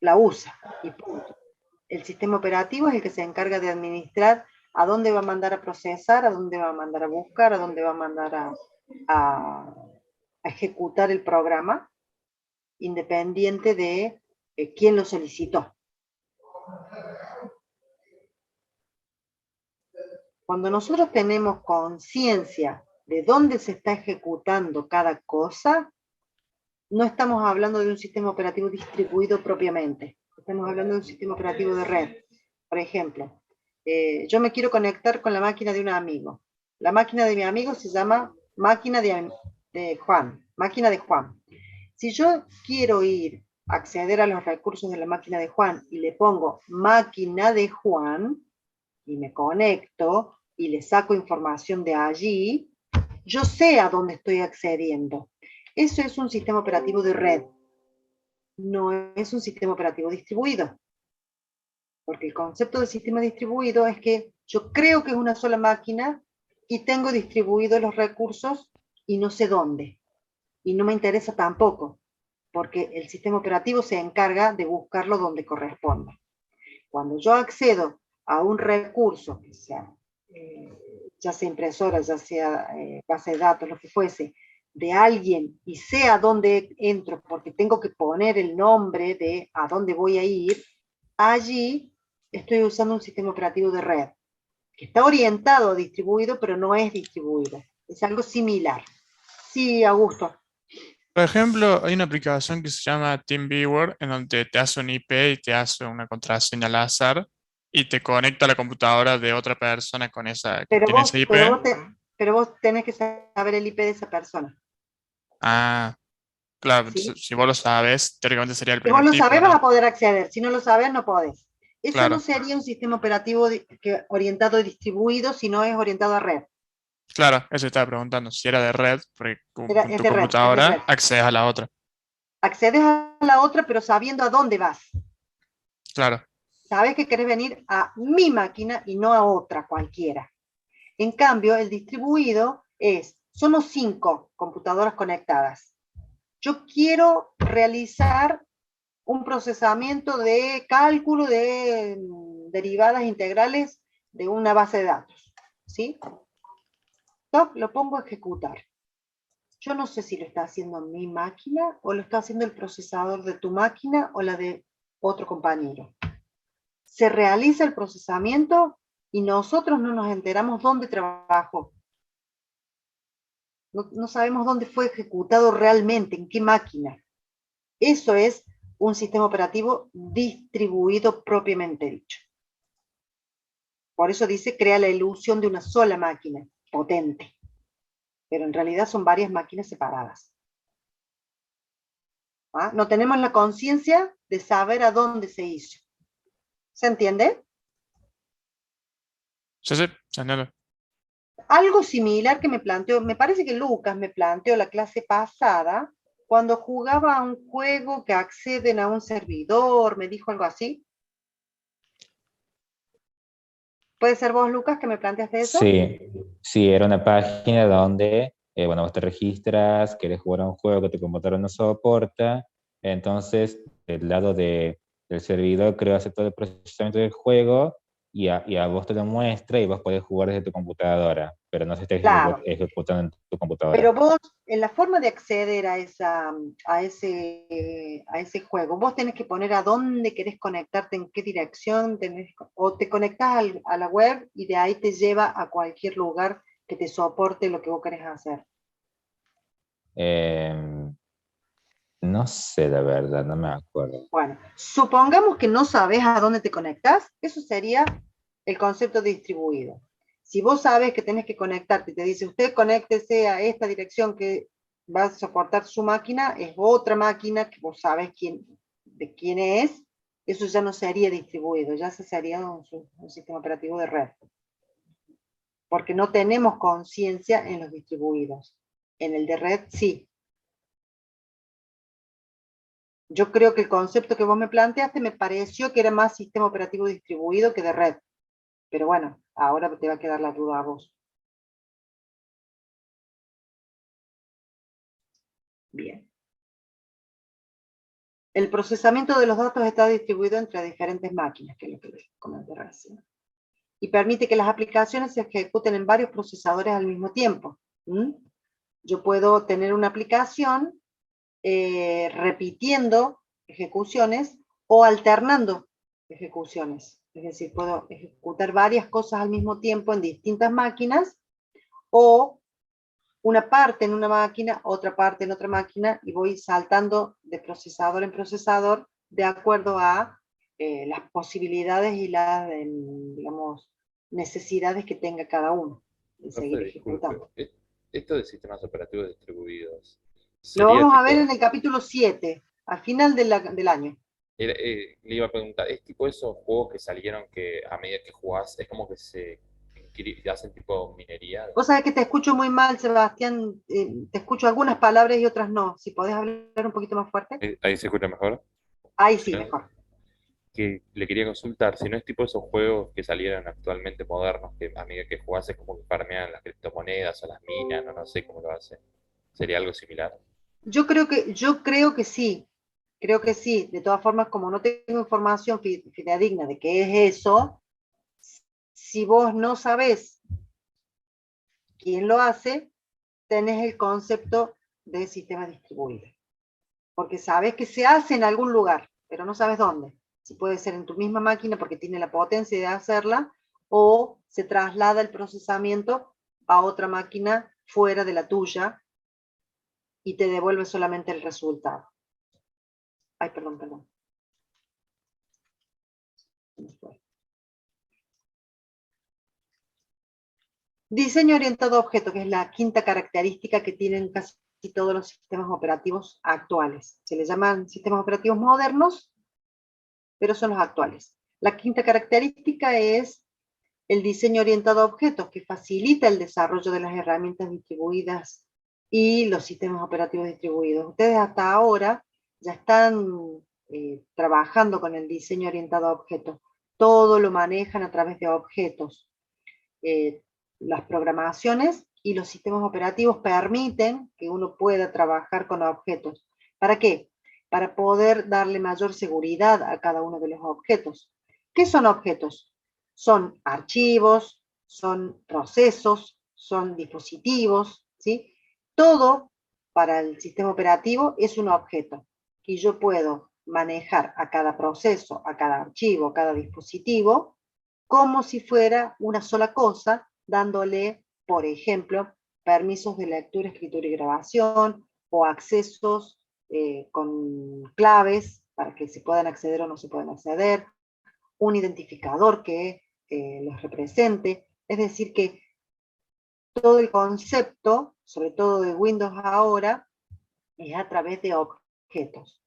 la usa y punto. El sistema operativo es el que se encarga de administrar a dónde va a mandar a procesar, a dónde va a mandar a buscar, a dónde va a mandar a ejecutar el programa, independiente de quién lo solicitó. Cuando nosotros tenemos conciencia de dónde se está ejecutando cada cosa, no estamos hablando de un sistema operativo distribuido propiamente, estamos hablando de un sistema operativo de red. Por ejemplo, yo me quiero conectar con la máquina de un amigo. La máquina de mi amigo se llama máquina de Juan. Si yo quiero acceder a los recursos de la máquina de Juan y le pongo máquina de Juan y me conecto y le saco información de allí, yo sé a dónde estoy accediendo. Eso es un sistema operativo de red, no es un sistema operativo distribuido. Porque el concepto de sistema distribuido es que yo creo que es una sola máquina y tengo distribuidos los recursos y no sé dónde. Y no me interesa tampoco, porque el sistema operativo se encarga de buscarlo donde corresponda. Cuando yo accedo a un recurso, que sea, ya sea impresora, ya sea base de datos, lo que fuese, de alguien y sé a dónde entro, porque tengo que poner el nombre de a dónde voy a ir, allí estoy usando un sistema operativo de red, que está orientado a distribuido, pero no es distribuido. Es algo similar. Sí, Augusto. Por ejemplo, hay una aplicación que se llama TeamViewer, en donde te hace un IP y te hace una contraseña al azar y te conecta a la computadora de otra persona con esa que Pero tiene vos, ese IP. pero vos tenés que saber el IP de esa persona. Ah, claro, ¿Sí? si vos lo sabes, teóricamente sería el Si vos primer lo tipo, sabés, vas ¿no? a poder acceder. Si no lo sabés, no podés. Eso no Claro, sería un sistema operativo orientado y distribuido, sino es orientado a red. claro, eso estaba preguntando. Si era de red, porque con Es tu de red, es de red. computadora accedes a la otra. Accedes a la otra, pero sabiendo a dónde vas. Claro, Sabes que querés venir a mi máquina y no a otra cualquiera. En cambio, el distribuido somos 5 computadoras conectadas. Yo quiero realizar un procesamiento de cálculo de derivadas integrales de una base de datos. ¿Sí? Lo pongo a ejecutar. Yo no sé si lo está haciendo mi máquina o lo está haciendo el procesador de tu máquina o la de otro compañero. Se realiza el procesamiento y nosotros no nos enteramos dónde trabajó. No sabemos dónde fue ejecutado realmente, en qué máquina. Eso es un sistema operativo distribuido propiamente dicho. Por eso dice, crea la ilusión de una sola máquina, potente. Pero en realidad son varias máquinas separadas. ¿Ah? No tenemos la conciencia de saber a dónde se hizo. ¿Se entiende? sí, sí, se entiende. Algo similar que me planteó, me parece que Lucas me planteó la clase pasada, cuando jugaba a un juego que acceden a un servidor, me dijo algo así. ¿Puede ser vos, Lucas, que me planteaste eso? Sí, sí, era una página donde, bueno, vos te registras, querés jugar a un juego que tu computadora no soporta, entonces del lado del servidor creo hace todo el procesamiento del juego y a vos te lo muestra y vos podés jugar desde tu computadora, pero no se está Claro. ejecutando en tu computadora. Pero vos, en la forma de acceder a ese juego, vos tenés que poner a dónde querés conectarte, en qué dirección, o te conectás a la web y de ahí te lleva a cualquier lugar que te soporte lo que vos querés hacer. No sé, la verdad, no me acuerdo. Bueno, supongamos que no sabes a dónde te conectás, eso sería el concepto de distribuido. Si vos sabes que tenés que conectarte, te dice usted conéctese a esta dirección que va a soportar su máquina, es otra máquina que vos sabes de quién es, eso ya no sería distribuido, ya se sería un sistema operativo de red. Porque no tenemos conciencia en los distribuidos. En el de red sí. Yo creo que el concepto que vos me planteaste me pareció que era más sistema operativo distribuido que de red. Pero bueno, ahora te va a quedar la duda a vos. Bien. El procesamiento de los datos está distribuido entre diferentes máquinas, que es lo que les comenté recién. Y permite que las aplicaciones se ejecuten en varios procesadores al mismo tiempo. Yo puedo tener una aplicación repitiendo ejecuciones o alternando ejecuciones. Es decir, puedo ejecutar varias cosas al mismo tiempo en distintas máquinas o una parte en una máquina, otra parte en otra máquina y voy saltando de procesador en procesador de acuerdo a las posibilidades y las, digamos, necesidades que tenga cada uno de seguir Profe, disculpe, ejecutando. esto de sistemas operativos distribuidos, Lo sería vamos a ver tipo, en el capítulo 7, al final del año. le iba a preguntar, ¿es tipo esos juegos que salieron que a medida que jugás es como que hacen tipo minería? Vos sabés que te escucho muy mal, Sebastián, te escucho algunas palabras y otras no. Si podés hablar un poquito más fuerte. Ahí se escucha mejor. Ahí Si sí, no, mejor. que le quería consultar, si no es tipo esos juegos que salieron actualmente modernos, que a medida que jugás es como que farmean las criptomonedas o las minas, no sé cómo lo hacen. ¿Sería algo similar? Yo creo que sí. Creo que sí. De todas formas, como no tengo información fidedigna de qué es eso, si vos no sabés quién lo hace, tenés el concepto de sistema distribuido. Porque sabes que se hace en algún lugar, pero no sabes dónde. Si puede ser en tu misma máquina porque tiene la potencia de hacerla, o se traslada el procesamiento a otra máquina fuera de la tuya y te devuelve solamente el resultado. Ay, perdón. Diseño orientado a objetos, que es la quinta característica que tienen casi todos los sistemas operativos actuales. Se les llaman sistemas operativos modernos, pero son los actuales. La quinta característica es el diseño orientado a objetos, que facilita el desarrollo de las herramientas distribuidas y los sistemas operativos distribuidos. Ustedes hasta ahora ya están trabajando con el diseño orientado a objetos. Todo lo manejan a través de objetos. Las programaciones y los sistemas operativos permiten que uno pueda trabajar con objetos. ¿Para qué? Para poder darle mayor seguridad a cada uno de los objetos. ¿Qué son objetos? Son archivos, son procesos, son dispositivos, ¿sí? Todo para el sistema operativo es un objeto. Y yo puedo manejar a cada proceso, a cada archivo, a cada dispositivo, como si fuera una sola cosa, dándole, por ejemplo, permisos de lectura, escritura y grabación, o accesos con claves para que se puedan acceder o no se puedan acceder, un identificador que los represente. Es decir, que todo el concepto, sobre todo de Windows ahora, es a través de objetos.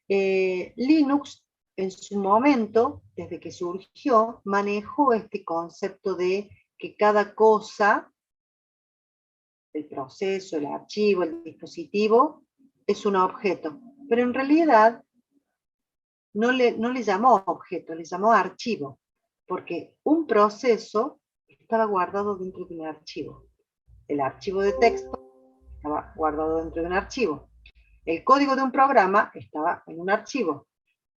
Linux, en su momento, desde que surgió, manejó este concepto de que cada cosa, el proceso, el archivo, el dispositivo, es un objeto. Pero en realidad no le llamó objeto, le llamó archivo, porque un proceso estaba guardado dentro de un archivo. El archivo de texto estaba guardado dentro de un archivo. El código de un programa estaba en un archivo.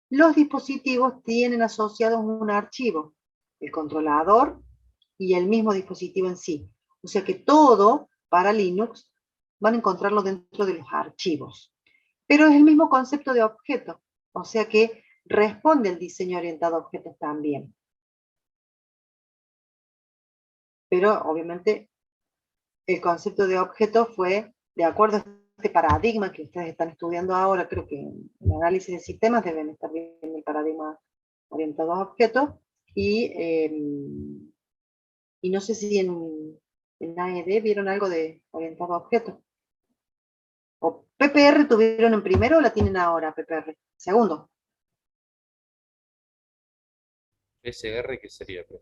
Los dispositivos tienen asociados un archivo, el controlador y el mismo dispositivo en sí. O sea que todo para Linux van a encontrarlo dentro de los archivos. Pero es el mismo concepto de objeto, o sea que responde el diseño orientado a objetos también. Pero obviamente el concepto de objeto fue de acuerdo a este paradigma que ustedes están estudiando ahora, creo que en el análisis de sistemas deben estar viendo el paradigma orientado a objetos, y no sé si en AED vieron algo de orientado a objetos. ¿O PPR tuvieron en primero o la tienen ahora, PPR? Segundo. SR, ¿qué sería? PPR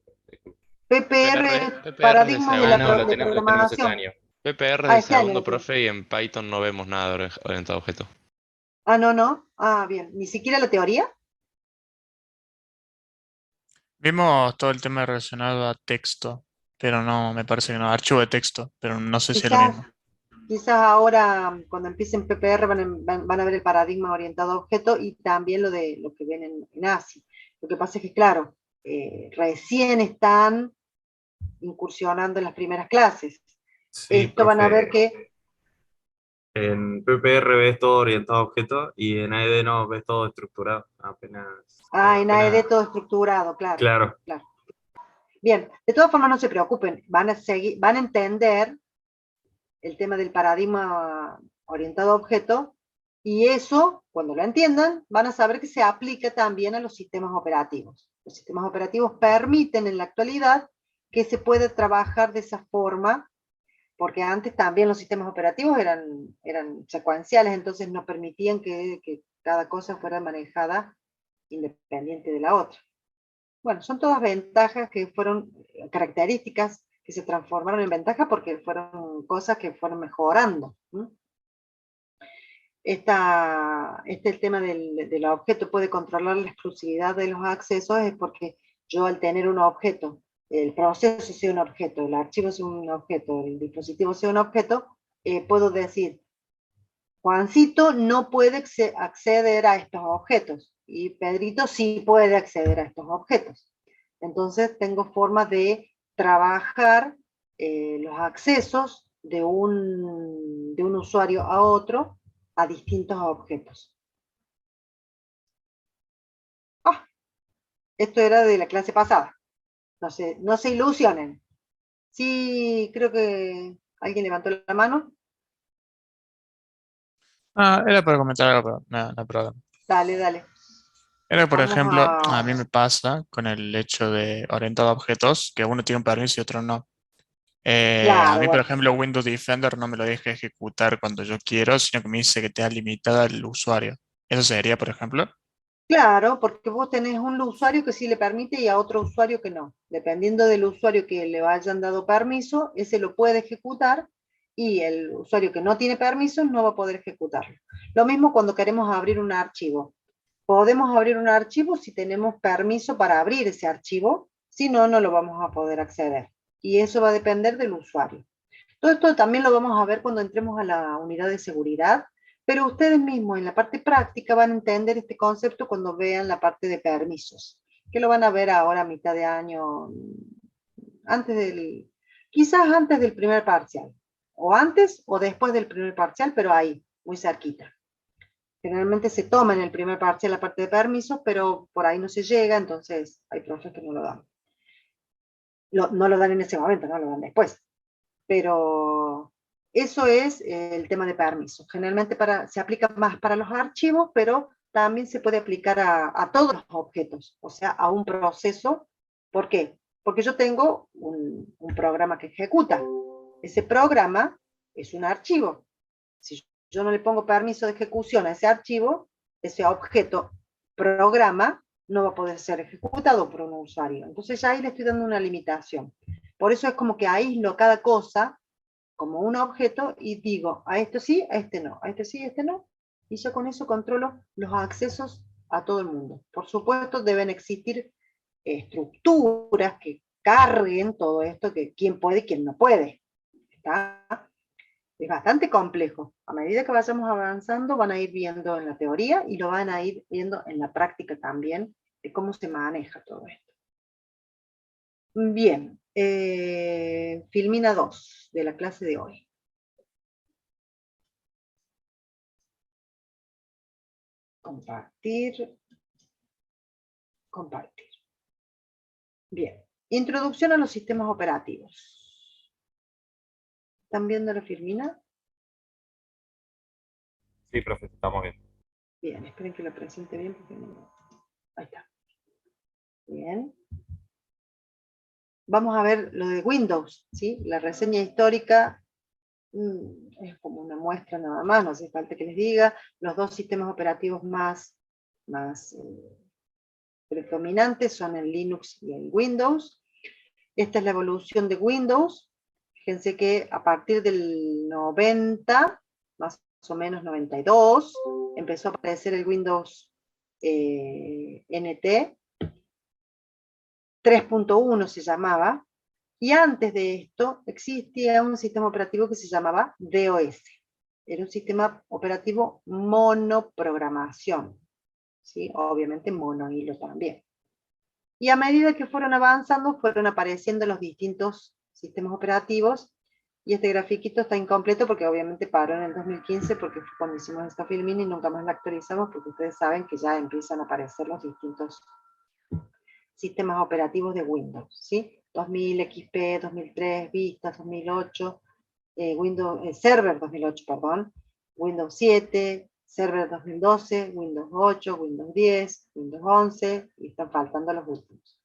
es PPR es de paradigma de, segundo. Lo de tenemos este programación. año. PPR es Ah, de este año segundo, lo tienen. profe, y en Python no vemos nada de orientado a objetos. Ah, no. Ah, bien. ¿Ni siquiera la teoría? Vimos todo el tema relacionado a texto, pero no, me parece que no, archivo de texto, pero no sé si es lo Quizás, mismo. quizás ahora, cuando empiecen PPR, van a ver el paradigma orientado a objeto y también lo que ven en ASI. Lo que pasa es que, claro, recién están incursionando en las primeras clases. Sí, Esto van a ver profe. que... En PPR ves todo orientado a objetos y en AED no, ves todo estructurado. En AED todo estructurado, claro. Claro. Bien, de todas formas no se preocupen, van a entender el tema del paradigma orientado a objeto, y eso, cuando lo entiendan, van a saber que se aplica también a los sistemas operativos. Los sistemas operativos permiten en la actualidad que se pueda trabajar de esa forma, porque antes también los sistemas operativos eran secuenciales, entonces no permitían que cada cosa fuera manejada independiente de la otra. Bueno, son todas ventajas que fueron características que se transformaron en ventajas porque fueron cosas que fueron mejorando. El tema del objeto puede controlar la exclusividad de los accesos, es porque yo al tener un objeto, el proceso sea un objeto, el archivo sea un objeto, el dispositivo sea un objeto, puedo decir, Juancito no puede acceder a estos objetos y Pedrito sí puede acceder a estos objetos. Entonces tengo formas de trabajar los accesos de un usuario a otro a distintos objetos. Esto era de la clase pasada. No se ilusionen. Sí, creo que alguien levantó la mano. Era para comentar algo, pero no hay problema. Dale, dale. Era, por Vamos ejemplo, a... a mí me pasa con el hecho de orientado a objetos, que uno tiene un permiso y otro no. A Claro, mí, por bueno. ejemplo, Windows Defender no me lo deja ejecutar cuando yo quiero, sino que me dice que te ha limitado el usuario. Eso sería, por ejemplo. Claro, porque vos tenés un usuario que sí le permite y a otro usuario que no. Dependiendo del usuario que le hayan dado permiso, ese lo puede ejecutar y el usuario que no tiene permiso no va a poder ejecutarlo. Lo mismo cuando queremos abrir un archivo. Podemos abrir un archivo si tenemos permiso para abrir ese archivo, si no, no lo vamos a poder acceder. Y eso va a depender del usuario. Todo esto también lo vamos a ver cuando entremos a la unidad de seguridad, pero ustedes mismos en la parte práctica van a entender este concepto cuando vean la parte de permisos, que lo van a ver ahora a mitad de año, quizás antes del primer parcial, o antes o después del primer parcial, pero ahí, muy cerquita. Generalmente se toma en el primer parcial la parte de permisos, pero por ahí no se llega, entonces hay profes que no lo dan. No lo dan en ese momento, no lo dan después. Pero eso es el tema de permisos. Generalmente se aplica más para los archivos, pero también se puede aplicar a todos los objetos, o sea, a un proceso. ¿Por qué? Porque yo tengo un programa que ejecuta. Ese programa es un archivo. Si yo no le pongo permiso de ejecución a ese archivo, ese objeto programa no va a poder ser ejecutado por un usuario. Entonces ya ahí le estoy dando una limitación. Por eso es como que aíslo cada cosa como un objeto y digo, a esto sí, a este no, a este sí, a este no. Y yo con eso controlo los accesos a todo el mundo. Por supuesto, deben existir estructuras que carguen todo esto, que quién puede y quién no puede. ¿Está? Es bastante complejo. A medida que vayamos avanzando, van a ir viendo en la teoría y lo van a ir viendo en la práctica también, de cómo se maneja todo esto. Bien, Filmina 2, de la clase de hoy. Compartir. Compartir. Bien, introducción a los sistemas operativos. ¿Están viendo la Filmina? Sí, profe, estamos bien. Bien, esperen que lo presente bien porque no... Ahí está. Bien. Vamos a ver lo de Windows, ¿sí? La reseña histórica es como una muestra nada más, no hace falta que les diga. Los dos sistemas operativos más predominantes son el Linux y el Windows. Esta es la evolución de Windows. Fíjense que a partir del 90, más o menos 92, empezó a aparecer el Windows NT, 3.1 se llamaba, y antes de esto existía un sistema operativo que se llamaba DOS. Era un sistema operativo monoprogramación, ¿sí? Obviamente monohilo también. Y a medida que fueron avanzando, fueron apareciendo los distintos sistemas operativos, y este grafiquito está incompleto porque obviamente paró en el 2015, porque fue cuando hicimos esta Filmina y nunca más la actualizamos, porque ustedes saben que ya empiezan a aparecer los distintos sistemas operativos de Windows, ¿sí? 2000, XP, 2003, Vista, 2008, Windows, Server 2008, perdón, Windows 7, Server 2012, Windows 8, Windows 10, Windows 11, y están faltando los últimos.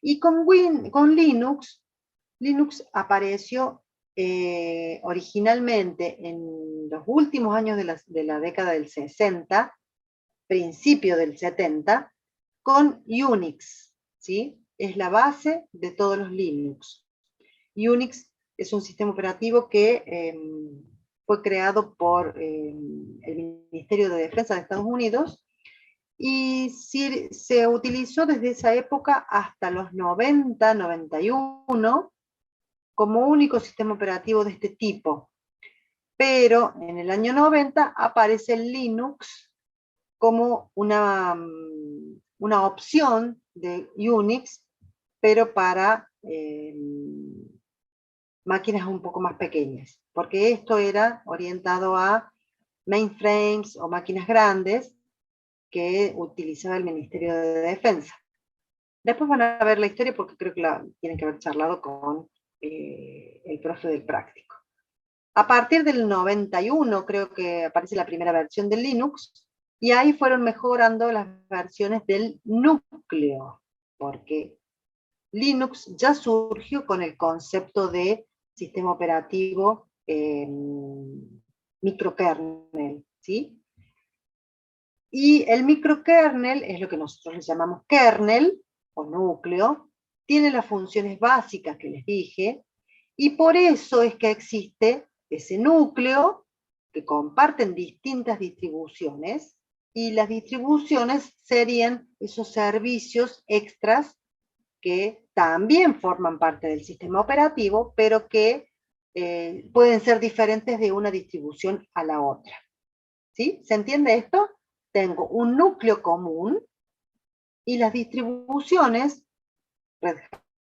Y con Linux, Linux apareció originalmente en los últimos años de la década del 60, principio del 70, con Unix, ¿sí? Es la base de todos los Linux. Unix es un sistema operativo que fue creado por el Ministerio de Defensa de Estados Unidos y se utilizó desde esa época hasta los 90, 91 como único sistema operativo de este tipo. pero en el año 90 aparece el Linux como una opción de Unix, pero para máquinas un poco más pequeñas, porque esto era orientado a mainframes o máquinas grandes que utilizaba el Ministerio de Defensa. Después van a ver la historia porque creo que la tienen que haber charlado con el profe del práctico. A partir del 91 creo que aparece la primera versión del Linux, y ahí fueron mejorando las versiones del núcleo, porque Linux ya surgió con el concepto de sistema operativo microkernel, ¿sí? Y el microkernel es lo que nosotros le llamamos kernel o núcleo, tiene las funciones básicas que les dije, y por eso es que existe ese núcleo que comparten distintas distribuciones, y las distribuciones serían esos servicios extras que también forman parte del sistema operativo, pero que pueden ser diferentes de una distribución a la otra. ¿Sí? ¿Se entiende esto? Tengo un núcleo común y las distribuciones, Red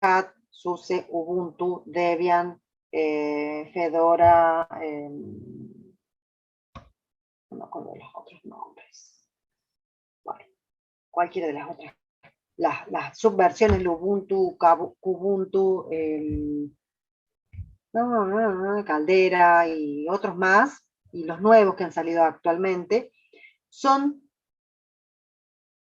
Hat, SUSE, Ubuntu, Debian, Fedora, no me acuerdo de los otros nombres. Bueno, cualquiera de las otras. Las subversiones de Ubuntu, Kubuntu, Caldera y otros más, y los nuevos que han salido actualmente, son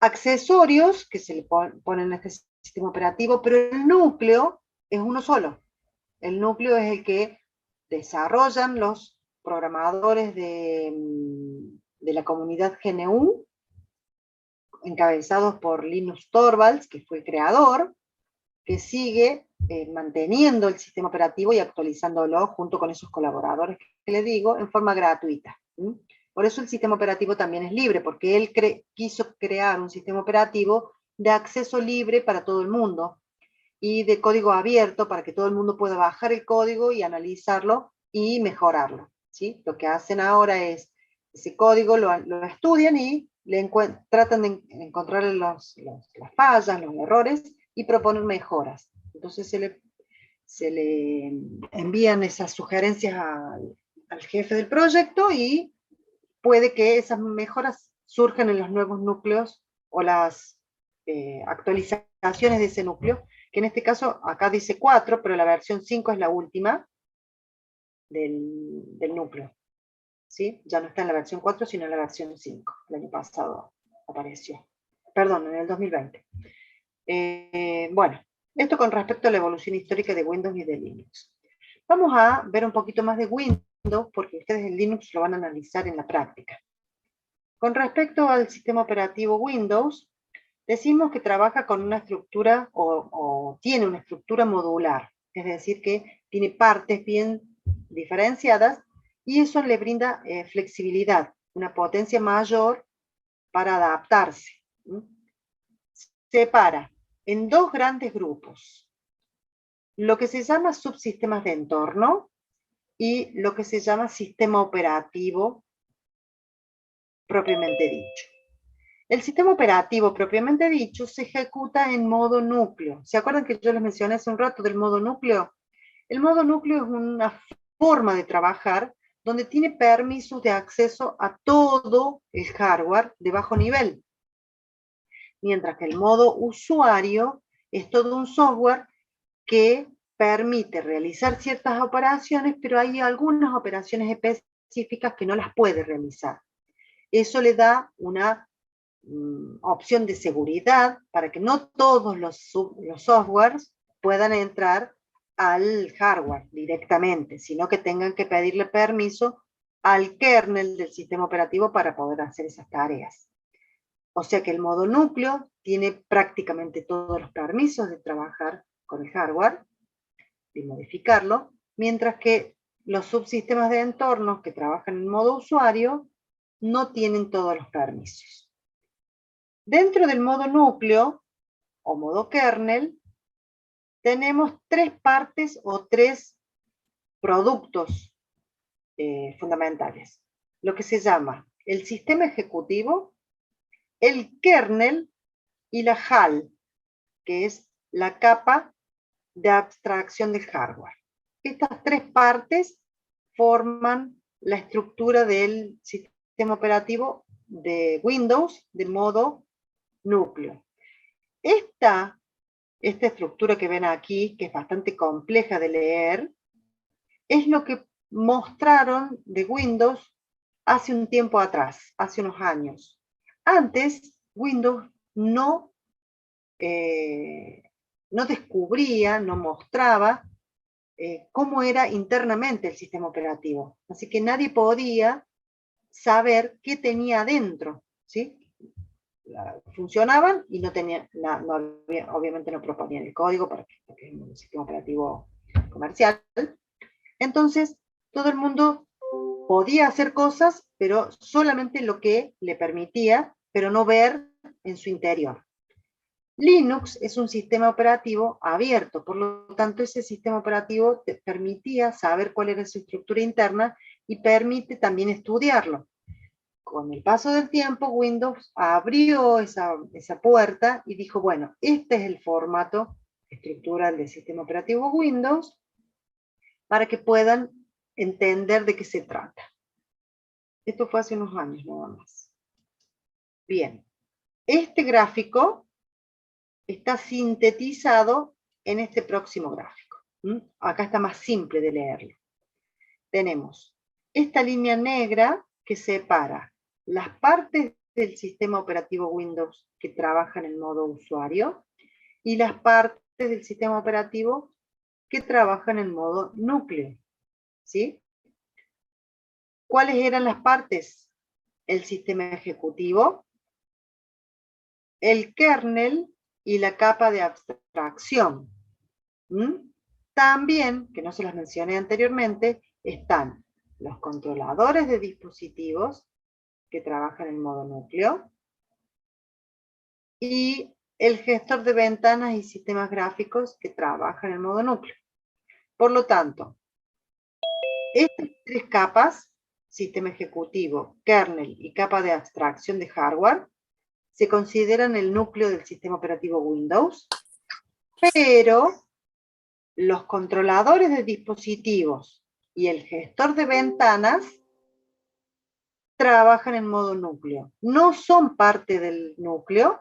accesorios que se le ponen a este sistema operativo, pero el núcleo es uno solo. El núcleo es el que desarrollan los programadores de la comunidad GNU, encabezados por Linus Torvalds, que fue el creador, que sigue manteniendo el sistema operativo y actualizándolo junto con esos colaboradores que les digo, en forma gratuita. Por eso el sistema operativo también es libre, porque él quiso crear un sistema operativo de acceso libre para todo el mundo y de código abierto para que todo el mundo pueda bajar el código y analizarlo y mejorarlo, ¿sí? Lo que hacen ahora es, ese código lo estudian y tratan de encontrar las fallas, los errores, y proponen mejoras. Entonces se le envían esas sugerencias al jefe del proyecto, y puede que esas mejoras surjan en los nuevos núcleos o las actualizaciones de ese núcleo, que en este caso acá dice 4, pero la versión 5 es la última del núcleo. ¿Sí? Ya no está en la versión 4, sino en la versión 5. El año pasado apareció. Perdón, en el 2020. Bueno, esto con respecto a la evolución histórica de Windows y de Linux. Vamos a ver un poquito más de Windows, porque ustedes en Linux lo van a analizar en la práctica. Con respecto al sistema operativo Windows, decimos que trabaja con una estructura o tiene una estructura modular, es decir, que tiene partes bien diferenciadas, y eso le brinda flexibilidad, una potencia mayor para adaptarse. Separa en dos grandes grupos, lo que se llama subsistemas de entorno y lo que se llama sistema operativo propiamente dicho. El sistema operativo propiamente dicho se ejecuta en modo núcleo. ¿Se acuerdan que yo les mencioné hace un rato del modo núcleo? El modo núcleo es una forma de trabajar donde tiene permisos de acceso a todo el hardware de bajo nivel. Mientras que el modo usuario es todo un software que permite realizar ciertas operaciones, pero hay algunas operaciones específicas que no las puede realizar. Eso le da una opción de seguridad para que no todos los softwares puedan entrar al hardware directamente, sino que tengan que pedirle permiso al kernel del sistema operativo para poder hacer esas tareas. O sea que el modo núcleo tiene prácticamente todos los permisos de trabajar con el hardware y modificarlo, mientras que los subsistemas de entornos que trabajan en modo usuario no tienen todos los permisos. Dentro del modo núcleo o modo kernel tenemos tres partes o tres productos fundamentales. Lo que se llama el sistema ejecutivo, el kernel y la HAL, que es la capa de abstracción del hardware. Estas tres partes forman la estructura del sistema operativo de Windows de modo núcleo. Esta estructura que ven aquí, que es bastante compleja de leer, es lo que mostraron de Windows hace un tiempo atrás, hace unos años. Antes, Windows no descubría, no mostraba cómo era internamente el sistema operativo. Así que nadie podía saber qué tenía adentro, ¿sí? Funcionaban y no tenían, obviamente no proponían el código porque es un sistema operativo comercial. Entonces, todo el mundo podía hacer cosas, pero solamente lo que le permitía, pero no ver en su interior. Linux es un sistema operativo abierto, por lo tanto ese sistema operativo te permitía saber cuál era su estructura interna y permite también estudiarlo. Con el paso del tiempo, Windows abrió esa puerta y dijo, bueno, este es el formato estructural del sistema operativo Windows para que puedan entender de qué se trata. Esto fue hace unos años nada más. Bien, este gráfico está sintetizado en este próximo gráfico. Acá está más simple de leerlo. Tenemos esta línea negra que separa las partes del sistema operativo Windows que trabajan en modo usuario y las partes del sistema operativo que trabajan en modo núcleo. ¿Sí? ¿Cuáles eran las partes? El sistema ejecutivo, el kernel y la capa de abstracción. También, que no se las mencioné anteriormente, están los controladores de dispositivos que trabajan en modo núcleo y el gestor de ventanas y sistemas gráficos que trabajan en modo núcleo. Por lo tanto, estas tres capas, sistema ejecutivo, kernel y capa de abstracción de hardware, se consideran el núcleo del sistema operativo Windows, pero los controladores de dispositivos y el gestor de ventanas trabajan en modo núcleo. No son parte del núcleo,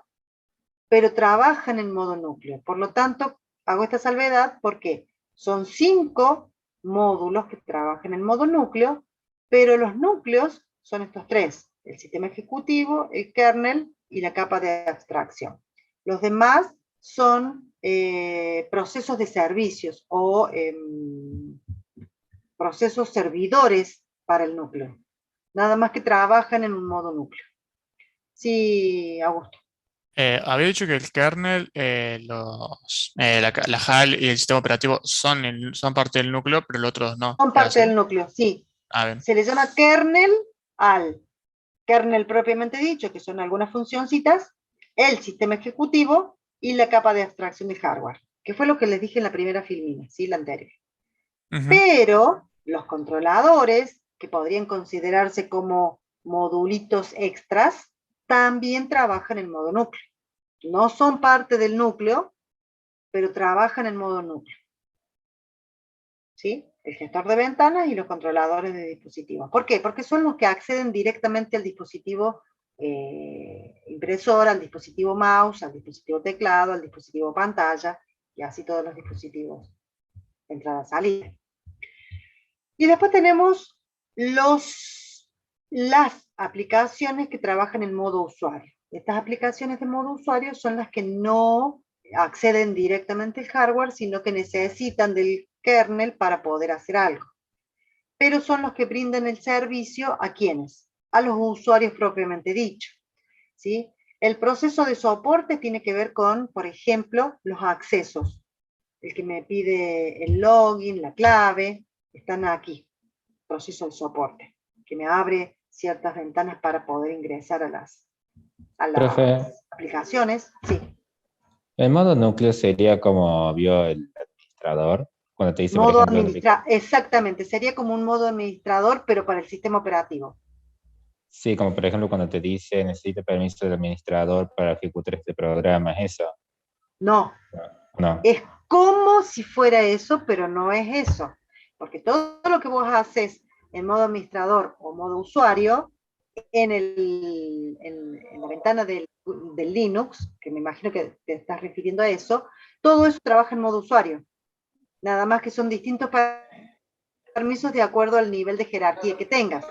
pero trabajan en modo núcleo. Por lo tanto, hago esta salvedad porque son 5 módulos que trabajan en modo núcleo, pero los núcleos son estos tres: el sistema ejecutivo, el kernel y la capa de abstracción. Los demás son procesos de servicios o procesos servidores para el núcleo. Nada más que trabajan en un modo núcleo. Sí, Augusto. Había dicho que el kernel, la HAL y el sistema operativo son parte del núcleo, pero los otros no. Son parte del núcleo, sí. Bien. Se le llama kernel al kernel propiamente dicho, que son algunas funcioncitas, el sistema ejecutivo y la capa de abstracción de hardware, que fue lo que les dije en la primera filmina, ¿sí? La anterior. Pero los controladores, que podrían considerarse como modulitos extras, también trabajan en modo núcleo. No son parte del núcleo, pero trabajan en modo núcleo. ¿Sí? El gestor de ventanas y los controladores de dispositivos. ¿Por qué? Porque son los que acceden directamente al dispositivo impresor, al dispositivo mouse, al dispositivo teclado, al dispositivo pantalla, y así todos los dispositivos entrada-salida. Y después tenemos las aplicaciones que trabajan en modo usuario. Estas aplicaciones de modo usuario son las que no acceden directamente al hardware, sino que necesitan del kernel para poder hacer algo. Pero son los que brindan el servicio ¿a quiénes? A los usuarios propiamente dicho. ¿Sí? El proceso de soporte tiene que ver con, por ejemplo, los accesos. El que me pide el login, la clave, están aquí. Proceso de soporte, que me abre ciertas ventanas para poder ingresar a las aplicaciones. Sí. El modo núcleo sería como vio el administrador, Cuando te dice, por Modo ejemplo, exactamente, sería como un modo administrador, pero para el sistema operativo. sí, como por ejemplo cuando te dice necesita permiso del administrador para ejecutar este programa, ¿es eso? No, No. es como si fuera eso, pero no es eso. Porque todo lo que vos haces en modo administrador o modo usuario, en la ventana del Linux, que me imagino que te estás refiriendo a eso, todo eso trabaja en modo usuario. Nada más que son distintos permisos de acuerdo al nivel de jerarquía que tengas.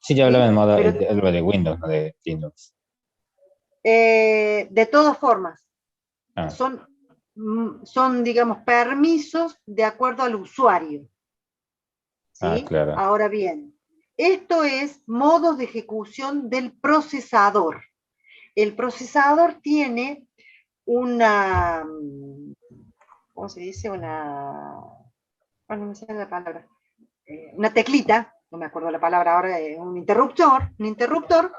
Sí, yo hablaba ¿Sí? en modo Pero lo de Windows, no de Linux. de todas formas, Ah, son, digamos, permisos de acuerdo al usuario. ¿Sí? claro. Ahora bien, esto es modos de ejecución del procesador. El procesador tiene una, ¿cómo se dice? Bueno, no me sale la palabra, una teclita, no me acuerdo la palabra ahora, un interruptor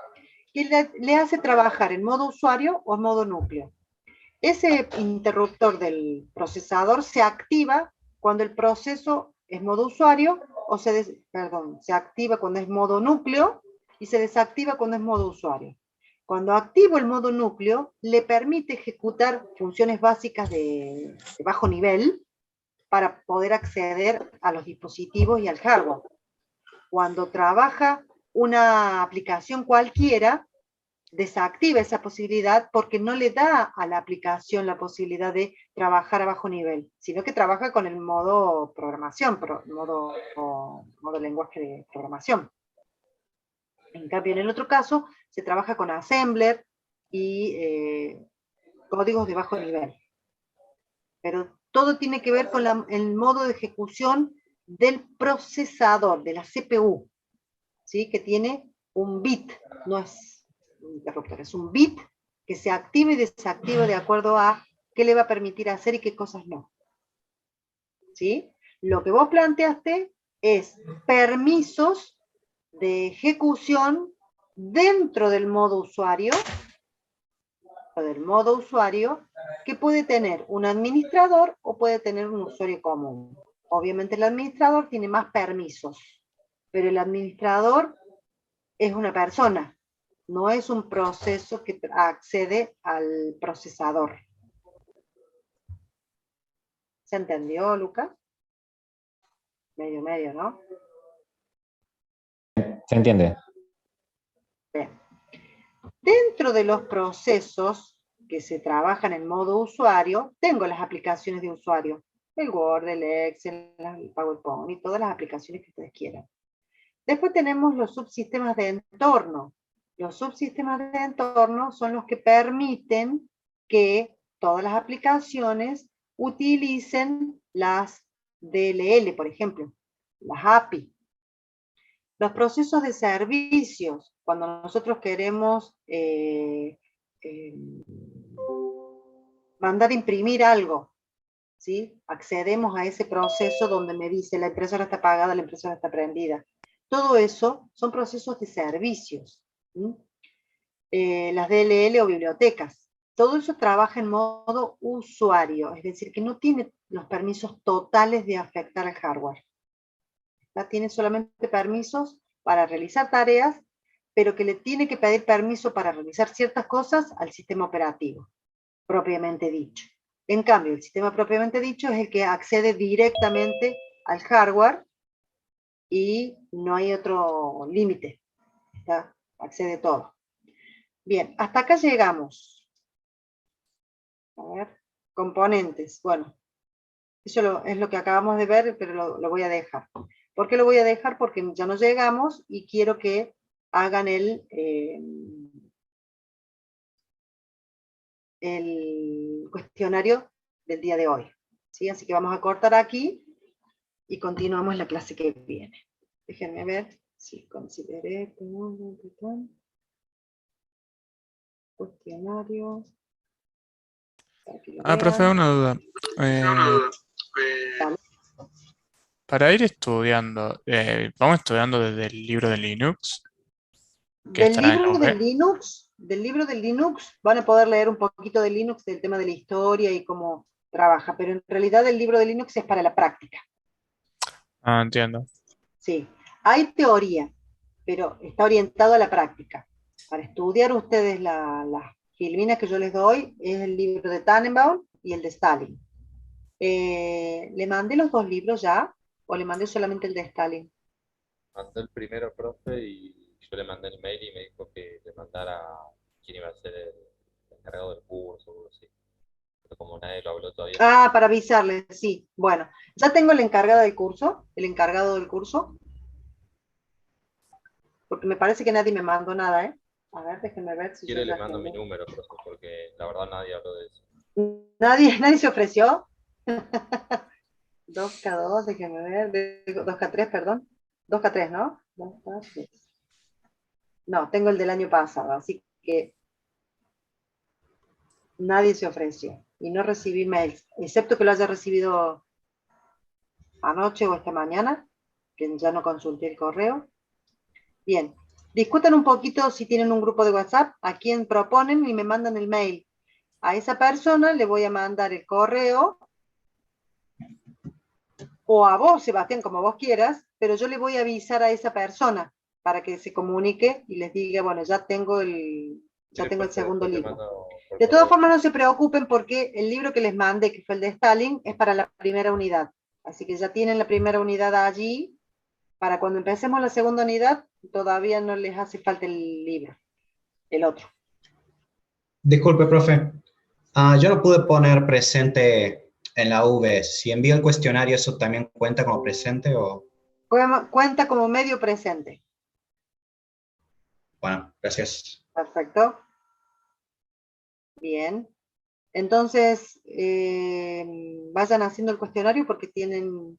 que le hace trabajar en modo usuario o en modo núcleo. Ese interruptor del procesador se activa cuando el proceso es modo usuario, se activa cuando es modo núcleo y se desactiva cuando es modo usuario. Cuando activo el modo núcleo, le permite ejecutar funciones básicas de bajo nivel para poder acceder a los dispositivos y al hardware. Cuando trabaja una aplicación cualquiera, desactiva esa posibilidad porque no le da a la aplicación la posibilidad de trabajar a bajo nivel, sino que trabaja con el modo programación, modo lenguaje de programación. En cambio, en el otro caso, se trabaja con assembler y códigos de bajo nivel. Pero todo tiene que ver con el modo de ejecución del procesador, de la CPU, ¿sí? Que tiene un bit, no es un interruptor, es un bit que se activa y desactiva de acuerdo a qué le va a permitir hacer y qué cosas no. ¿Sí? Lo que vos planteaste es permisos de ejecución dentro del modo usuario, que puede tener un administrador o puede tener un usuario común. Obviamente el administrador tiene más permisos, pero el administrador es una persona, no es un proceso que accede al procesador. ¿Se entendió, Lucas? Medio, ¿no? ¿Se entiende? Bien. Dentro de los procesos que se trabajan en modo usuario, tengo las aplicaciones de usuario, el Word, el Excel, el PowerPoint y todas las aplicaciones que ustedes quieran. Después tenemos los subsistemas de entorno. Los subsistemas de entorno son los que permiten que todas las aplicaciones utilicen las DLL, por ejemplo, las API. Los procesos de servicios, cuando nosotros queremos mandar imprimir algo, ¿sí? Accedemos a ese proceso donde me dice la impresora está apagada, la impresora está prendida. Todo eso son procesos de servicios. Las DLL o bibliotecas. Todo eso trabaja en modo usuario, es decir, que no tiene los permisos totales de afectar al hardware. Tiene solamente permisos para realizar tareas, pero que le tiene que pedir permiso para realizar ciertas cosas al sistema operativo, propiamente dicho. En cambio, el sistema propiamente dicho es el que accede directamente al hardware y no hay otro límite. Accede todo. Bien, hasta acá llegamos. A ver, componentes. Bueno, eso es lo que acabamos de ver, pero lo voy a dejar. ¿Por qué lo voy a dejar? Porque ya no llegamos y quiero que hagan el cuestionario del día de hoy. ¿Sí? Así que vamos a cortar aquí y continuamos la clase que viene. Déjenme ver si consideré cuestionario. Profe, una duda. Para ir estudiando, ¿vamos estudiando desde el libro de Linux? Que Del está en libro UV. del Linux van a poder leer un poquito de Linux, del tema de la historia y cómo trabaja, pero en realidad el libro de Linux es para la práctica. Ah, entiendo. Sí, hay teoría, pero está orientado a la práctica. Para estudiar ustedes las filminas que yo les doy, es el libro de Tannenbaum y el de Stalin. ¿Le mandé los dos libros ya? ¿O le mandé solamente el de Stalin? Mandé el primero al profe y yo le mandé el mail y me dijo que le mandara quién iba a ser el encargado del curso o algo así. Pero como nadie lo habló todavía, no. Ah, para avisarles, sí. Bueno, ya tengo el encargado del curso, porque me parece que nadie me mandó nada, ¿eh? A ver, déjenme ver si Si yo quiere le ya mando mi tengo. número, profe, porque la verdad nadie habló de eso. Nadie se ofreció. 2K2, déjenme ver. 2K3, perdón. 2K3, ¿no? 2K3. No, tengo el del año pasado, así que nadie se ofreció. Y no recibí mails, excepto que lo haya recibido anoche o esta mañana, que ya no consulté el correo. Bien, discutan un poquito si tienen un grupo de WhatsApp, a quién proponen y me mandan el mail. A esa persona le voy a mandar el correo, o a vos, Sebastián, como vos quieras, pero yo le voy a avisar a esa persona para que se comunique y les diga, bueno, ya tengo el segundo Después te libro. mando por De todas correo. formas, no se preocupen porque el libro que les mandé, que fue el de Stalin, es para la primera unidad. Así que ya tienen la primera unidad allí. Para cuando empecemos la segunda unidad, todavía no les hace falta el libro, el otro. Disculpe, profe. Yo no pude poner presente en la V. Si envío el cuestionario, ¿eso también cuenta como presente o...? Cuenta como medio presente. Bueno, gracias. Perfecto. Bien. Entonces, vayan haciendo el cuestionario porque tienen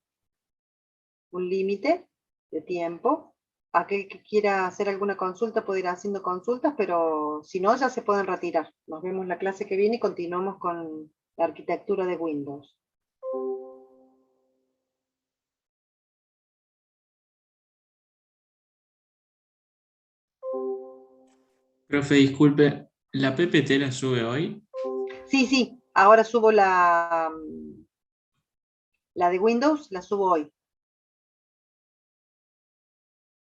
un límite de tiempo. Aquel que quiera hacer alguna consulta puede ir haciendo consultas, pero si no, ya se pueden retirar. Nos vemos la clase que viene y continuamos con la arquitectura de Windows. Profe, disculpe, ¿la PPT la sube hoy? Sí, ahora subo la de Windows, la subo hoy.